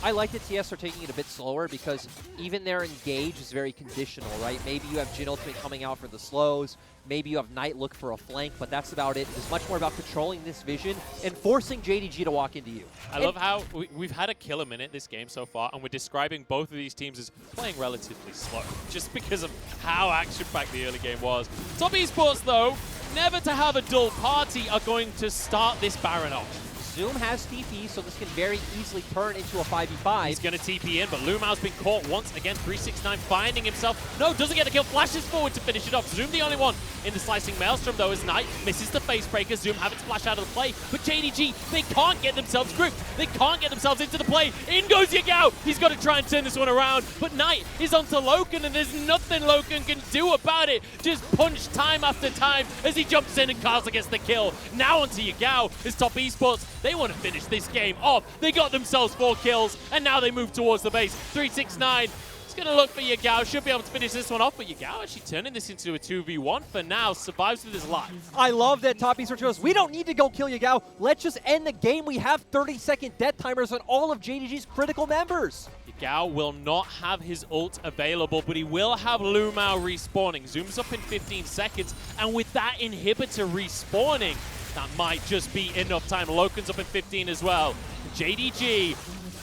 I like that TS are taking it a bit slower because even their engage is very conditional, right? Maybe you have Jin Ultimate coming out for the slows, maybe you have Knight look for a flank, but that's about it. It's much more about controlling this vision and forcing JDG to walk into you. I love how we've had a killer minute this game so far, and we're describing both of these teams as playing relatively slow, just because of how action-packed the early game was. Top Esports, though, never to have a dull party, are going to start this Baron off. Zoom has TP, so this can very easily turn into a 5v5. He's going to TP in, but Lumao's been caught once again. 369 finding himself. No, doesn't get the kill. Flashes forward to finish it off. Zoom the only one in the slicing Maelstrom, though, as Knight misses the face breaker. Zoom have it splash out of the play, but JDG, they can't get themselves grouped. They can't get themselves into the play. In goes Yagao. He's got to try and turn this one around, but Knight is onto Loken, and there's nothing Loken can do about it. Just punch time after time as he jumps in and Castle gets the kill. Now onto Yagao as Top Esports. They want to finish this game off. They got themselves 4 kills, and now they move towards the base. 369. It's going to look for Yagao. Should be able to finish this one off, but Yagao actually turning this into a 2v1 for now. Survives with his life. I love that Top Esports goes, we don't need to go kill Yagao. Let's just end the game. We have 30-second death timers on all of JDG's critical members. Yagao will not have his ult available, but he will have Lumao respawning. Zooms up in 15 seconds, and with that inhibitor respawning, that might just be enough time. Loken's up in 15 as well. JDG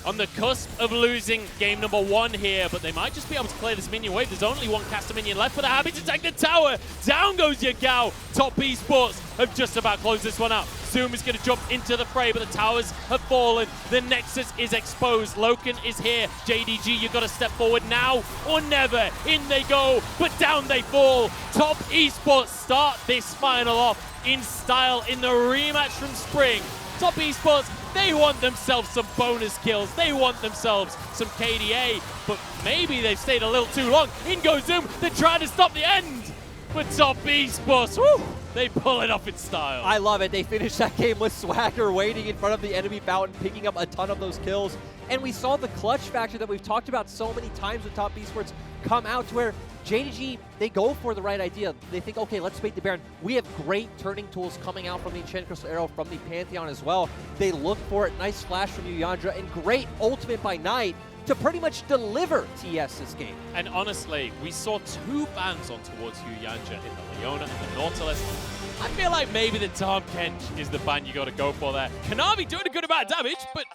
on the cusp of losing game number 1 here, but they might just be able to clear this minion wave. There's only one caster minion left, but they're happy to take the tower. Down goes Yagao. Top Esports have just about closed this one out. Zoom is going to jump into the fray, but the towers have fallen. The Nexus is exposed. Loken is here. JDG, you've got to step forward now or never. In they go, but down they fall. Top Esports start this final off in style in the rematch from Spring. Top Esports, they want themselves some bonus kills. They want themselves some KDA, but maybe they've stayed a little too long. In goes Zoom, they're trying to stop the end. But Top Esports, woo, they pull it off in style. I love it. They finished that game with Swagger waiting in front of the enemy fountain, picking up a ton of those kills. And we saw the clutch factor that we've talked about so many times with Top Esports come out to where JDG, they go for the right idea. They think, okay, let's bait the Baron. We have great turning tools coming out from the Enchanted Crystal Arrow, from the Pantheon as well. They look for it. Nice flash from Yuyandra, and great ultimate by Knight to pretty much deliver TS this game. And honestly, we saw 2 bans on towards Yuyandra in the Leona and the Nautilus. I feel like maybe the Tom Kench is the ban you got to go for there. Kanavi doing a good amount of damage, but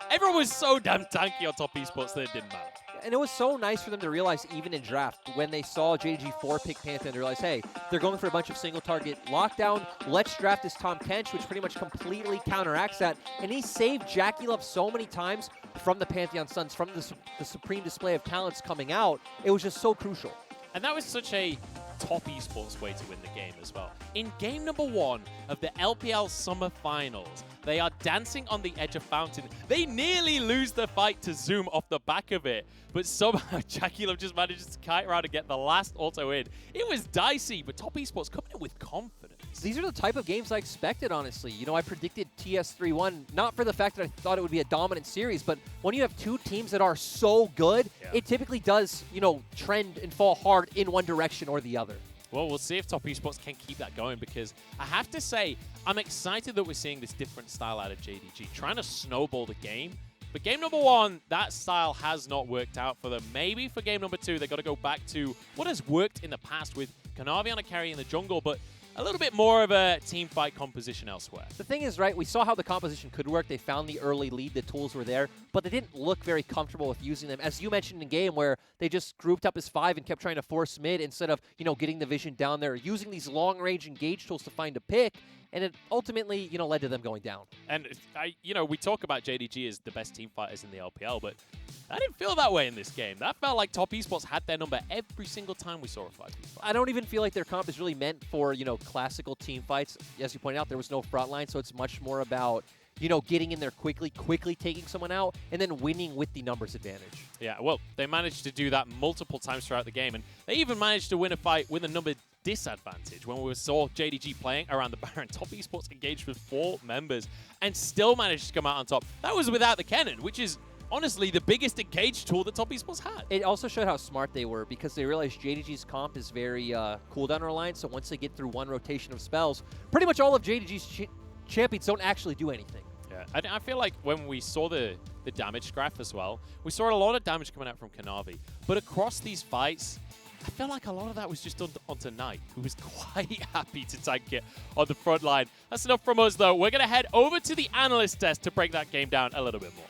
everyone was so damn tanky on Top Esports that it didn't matter. And it was so nice for them to realize, even in draft, when they saw JDG 4-pick Pantheon, they realized, hey, they're going for a bunch of single-target lockdown. Let's draft this Tom Kench, which pretty much completely counteracts that. And he saved Jackie Love so many times from the Pantheon Suns, from the supreme display of talents coming out. It was just so crucial. And that was such a Top Esports way to win the game as well. In game number 1 of the LPL Summer Finals, they are dancing on the edge of Fountain. They nearly lose the fight to Zoom off the back of it, but somehow Jackie Love just manages to kite around and get the last auto in. It was dicey, but Top Esports coming in with confidence. These are the type of games I expected, honestly. You know, I predicted TS 3-1, not for the fact that I thought it would be a dominant series, but when you have 2 teams that are so good, it typically does, you know, trend and fall hard in one direction or the other. Well, we'll see if Top Esports can keep that going, because I have to say, I'm excited that we're seeing this different style out of JDG, trying to snowball the game. But game number 1, that style has not worked out for them. Maybe for game number 2, they've got to go back to what has worked in the past with Kanavi on a carry in the jungle, but a little bit more of a team fight composition elsewhere. The thing is, right, we saw how the composition could work. They found the early lead, the tools were there, but they didn't look very comfortable with using them. As you mentioned in game, where they just grouped up as 5 and kept trying to force mid instead of, you know, getting the vision down there, using these long-range engage tools to find a pick. and it ultimately, led to them going down. And we talk about JDG as the best team fighters in the LPL, but I didn't feel that way in this game. That felt like Top Esports had their number every single time we saw a 5v5. I don't even feel like their comp is really meant for, classical team fights. As you pointed out, there was no front line, so it's much more about, getting in there quickly taking someone out, and then winning with the numbers advantage. Yeah, well, they managed to do that multiple times throughout the game, and they even managed to win a fight with a number disadvantage when we saw JDG playing around the Baron. Top Esports engaged with 4 members and still managed to come out on top. That was without the cannon, which is honestly the biggest engage tool that Top Esports had. It also showed how smart they were because they realized JDG's comp is very cooldown reliant, so once they get through one rotation of spells, pretty much all of JDG's champions don't actually do anything. Yeah, I feel like when we saw the damage graph as well, we saw a lot of damage coming out from Kanavi. But across these fights, I feel like a lot of that was just onto Knight, who was quite happy to tank it on the front line. That's enough from us, though. We're going to head over to the analyst desk to break that game down a little bit more.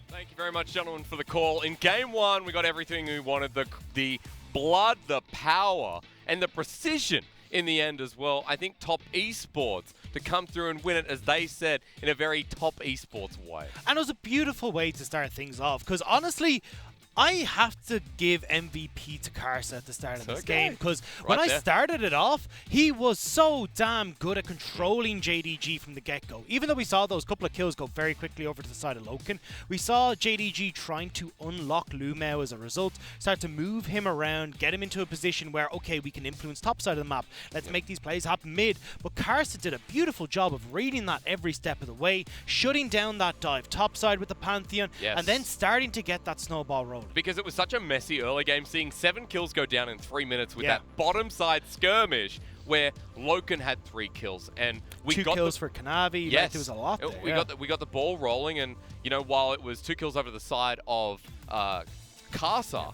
Thank you very much, gentlemen, for the call. In Game 1, we got everything we wanted. The blood, the power, and the precision in the end as well. I think Top Esports to come through and win it, as they said, in a very Top Esports way. And it was a beautiful way to start things off, because honestly, I have to give MVP to Karsa at the start of this game, because when I started it off, he was so damn good at controlling JDG from the get-go. Even though we saw those couple of kills go very quickly over to the side of Loken, we saw JDG trying to unlock Lumao as a result, start to move him around, get him into a position where, okay, we can influence top side of the map, let's make these plays happen mid. But Karsa did a beautiful job of reading that every step of the way, shutting down that dive top side with the Pantheon, and then starting to get that snowball rolling. Because it was such a messy early game, seeing 7 kills go down in 3 minutes with that bottom side skirmish where Loken had 3 kills and we 2 got kills for Kanavi. Yes, there was a lot there. We got the ball rolling, and while it was 2 kills over the side of Karsa,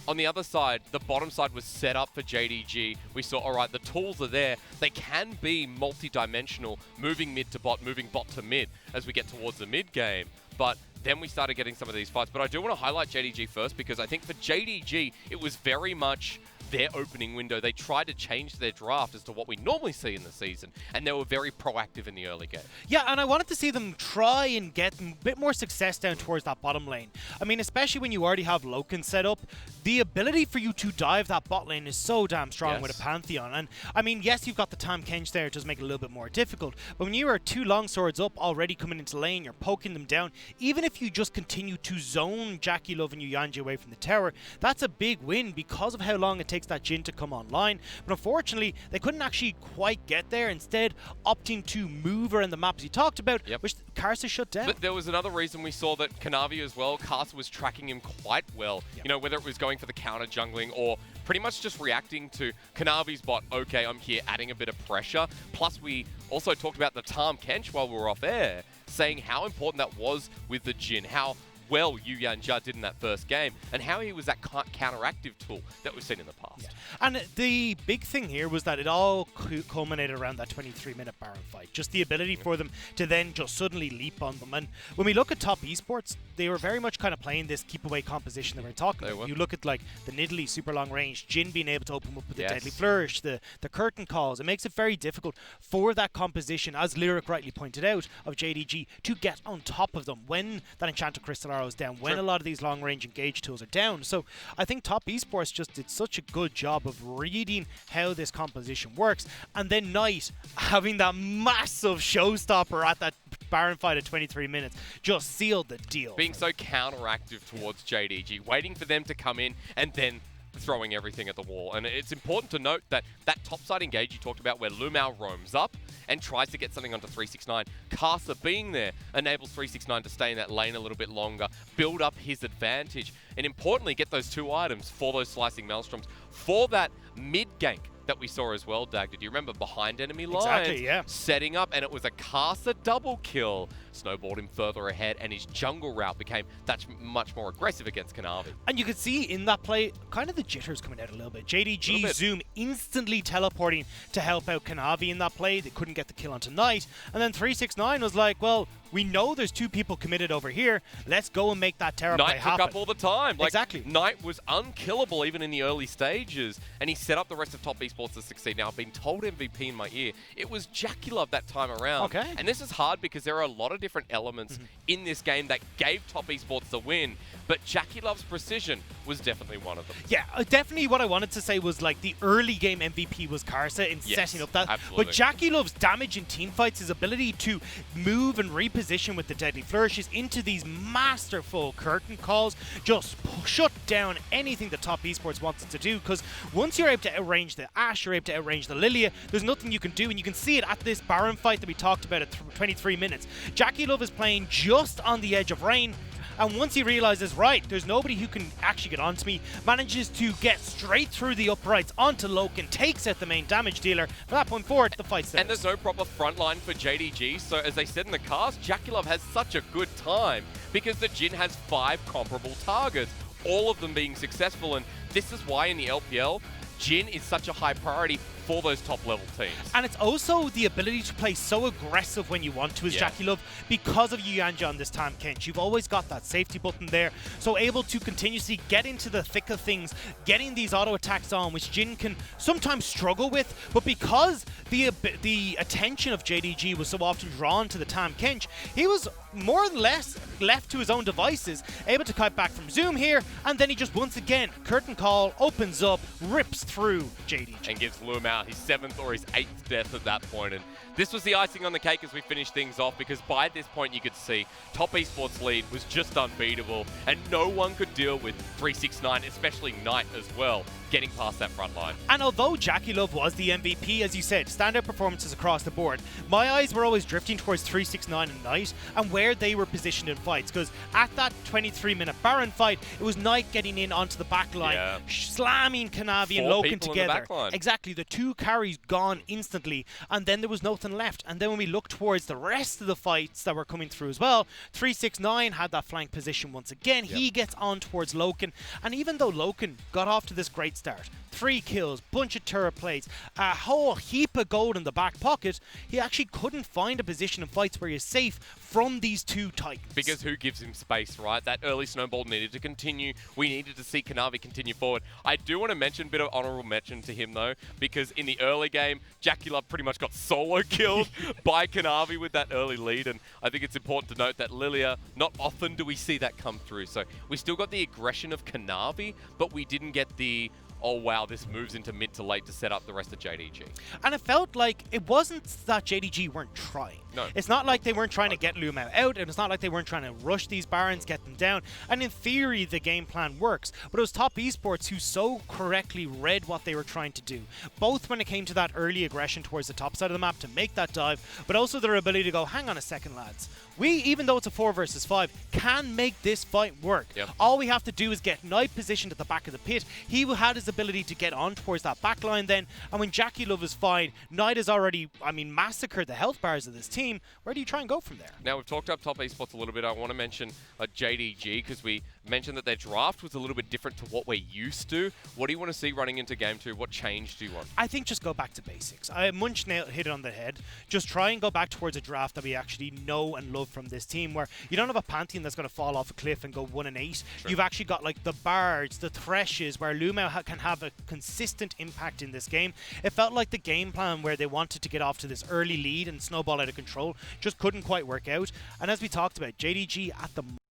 on the other side, the bottom side was set up for JDG. We saw, all right, the tools are there. They can be multi-dimensional, moving mid to bot, moving bot to mid as we get towards the mid game. But then we started getting some of these fights. But I do want to highlight JDG first, because I think for JDG, it was very much their opening window. They tried to change their draft as to what we normally see in the season, and they were very proactive in the early game. Yeah, and I wanted to see them try and get a bit more success down towards that bottom lane. I mean, especially when you already have Loken set up, the ability for you to dive that bot lane is so damn strong with a Pantheon. And I mean, yes, you've got the Tam Kench there, it does make it a little bit more difficult, but when you are 2 longswords up already coming into lane, you're poking them down, even if you just continue to zone Jackie Love and Yuyanji away from the tower, that's a big win because of how long it takes that Jhin to come online. But unfortunately, they couldn't actually quite get there, instead opting to move around the map as you talked about, which Karsa shut down. But there was another reason we saw that Kanavi as well, Karsa was tracking him quite well. Whether it was going for the counter jungling or pretty much just reacting to Kanavi's bot, okay, I'm here, adding a bit of pressure. Plus, we also talked about the Tam Kench while we were off air, saying how important that was with the Jhin, how well Yuyanji did in that first game, and how he was that counteractive tool that we've seen in the past. And the big thing here was that it all culminated around that 23-minute Baron fight. Just the ability for them to then just suddenly leap on them. And when we look at Top Esports, they were very much kind of playing this keep-away composition that we're talking about. You look at like the Nidalee super long range, Jhin being able to open up with the Deadly Flourish, the curtain calls. It makes it very difficult for that composition, as Lyric rightly pointed out, of JDG to get on top of them when that Enchanted Crystal Arrow is down, when a lot of these long-range engage tools are down. So I think Top Esports just did such a good job of reading how this composition works, and then Knight having that massive showstopper at that Baron fight at 23 minutes just sealed the deal. Being so counteractive towards JDG, waiting for them to come in and then throwing everything at the wall. And it's important to note that that topside engage you talked about, where Lumao roams up and tries to get something onto 369, Karsa being there enables 369 to stay in that lane a little bit longer, build up his advantage, and importantly get those 2 items for those slicing maelstroms for that mid gank that we saw as well, Dag. Did you remember behind enemy lines? Exactly, yeah. Setting up, and it was a Karsa double kill. snowballed him further ahead, and his jungle route became that much more aggressive against Kanavi. And you could see in that play, kind of the jitters coming out a little bit. JDG Zoom instantly teleporting to help out Kanavi in that play. They couldn't get the kill onto Knight. And then 369 was like, well, we know there's 2 people committed over here. Let's go and make that Terra play happen. Knight took up all the time. Like, exactly. Knight was unkillable even in the early stages, and he set up the rest of top esports to succeed. Now, I've been told MVP in my ear. It was JDG that time around. Okay. And this is hard because there are a lot of different elements in this game that gave top esports the win, but JDG's precision was definitely one of them. Yeah, definitely what I wanted to say was like the early game MVP was Karsa in setting up that. Absolutely. But JDG's damage in teamfights, his ability to move and reposition with the deadly flourishes into these masterful curtain calls, just shut down anything the top esports wanted to do, because once you're able to outrange the Ashe, you're able to outrange the Lilia, there's nothing you can do, and you can see it at this Baron fight that we talked about at 23 minutes. JDG is playing just on the edge of rain, and once he realizes, right, there's nobody who can actually get onto me, manages to get straight through the uprights onto Loken, takes out the main damage dealer. From that point forward, the fight's there. And there's no proper front line for JDG, so as they said in the cast, JDG has such a good time because the Jhin has 5 comparable targets, all of them being successful, and this is why in the LPL, Jhin is such a high priority for those top-level teams. And it's also the ability to play so aggressive when you want to as JDG because of Yuyanja on this Tahm Kench. You've always got that safety button there, so able to continuously get into the thick of things, getting these auto attacks on, which Jhin can sometimes struggle with, but because the attention of JDG was so often drawn to the Tahm Kench, he was more or less left to his own devices, able to cut back from Zoom here, and then he just once again, curtain call, opens up, rips through JDG. And gives Lumao his 7th or his 8th death at that point. And this was the icing on the cake as we finished things off, because by this point you could see top esports lead was just unbeatable, and no one could deal with 369, especially Knight as well, getting past that front line. And although JDG was the MVP, as you said, standout performances across the board, my eyes were always drifting towards 369 and Knight and where they were positioned in fights, because at that 23-minute Baron fight, it was Knight getting in onto the back line, slamming Kanavi and Loken together. Exactly, the 2 carries gone instantly, and then there was nothing left. And then when we look towards the rest of the fights that were coming through as well, 369 had that flank position once again. He gets on towards Loken, and even though Loken got off to this great start, 3 kills, bunch of turret plates, a whole heap of gold in the back pocket, he actually couldn't find a position in fights where he's safe from these 2 titans. Because who gives him space, right? That early snowball needed to continue. We needed to see Kanavi continue forward. I do want to mention a bit of honorable mention to him, though, because in the early game, JDG pretty much got solo killed by Kanavi with that early lead, and I think it's important to note that Lilia, not often do we see that come through. So we still got the aggression of Kanavi, but we didn't get the, oh wow, this moves into mid to late to set up the rest of JDG. And it felt like it wasn't that JDG weren't trying. No. It's not like they weren't trying to get Lumao out, and it's not like they weren't trying to rush these Barons, get them down. And in theory, the game plan works. But it was top esports who so correctly read what they were trying to do, both when it came to that early aggression towards the top side of the map to make that dive, but also their ability to go, hang on a second, lads. We, even though it's a 4 versus 5, can make this fight work. All we have to do is get Knight positioned at the back of the pit. He had his ability to get on towards that back line then, and when JDG is fine, Knight has already, massacred the health bars of this team. Where do you try and go from there? Now, we've talked up top esports a little bit. I want to mention JDG, because we mentioned that their draft was a little bit different to what we're used to. What do you want to see running into Game 2? What change do you want? I think just go back to basics. Munch hit it on the head. Just try and go back towards a draft that we actually know and love from this team, where you don't have a Pantheon that's going to fall off a cliff and go 1-8. You've actually got like the Bards, the Threshes, where Lumao can have a consistent impact in this game. It felt like the game plan where they wanted to get off to this early lead and snowball out of control just couldn't quite work out. And as we talked about, JDG at the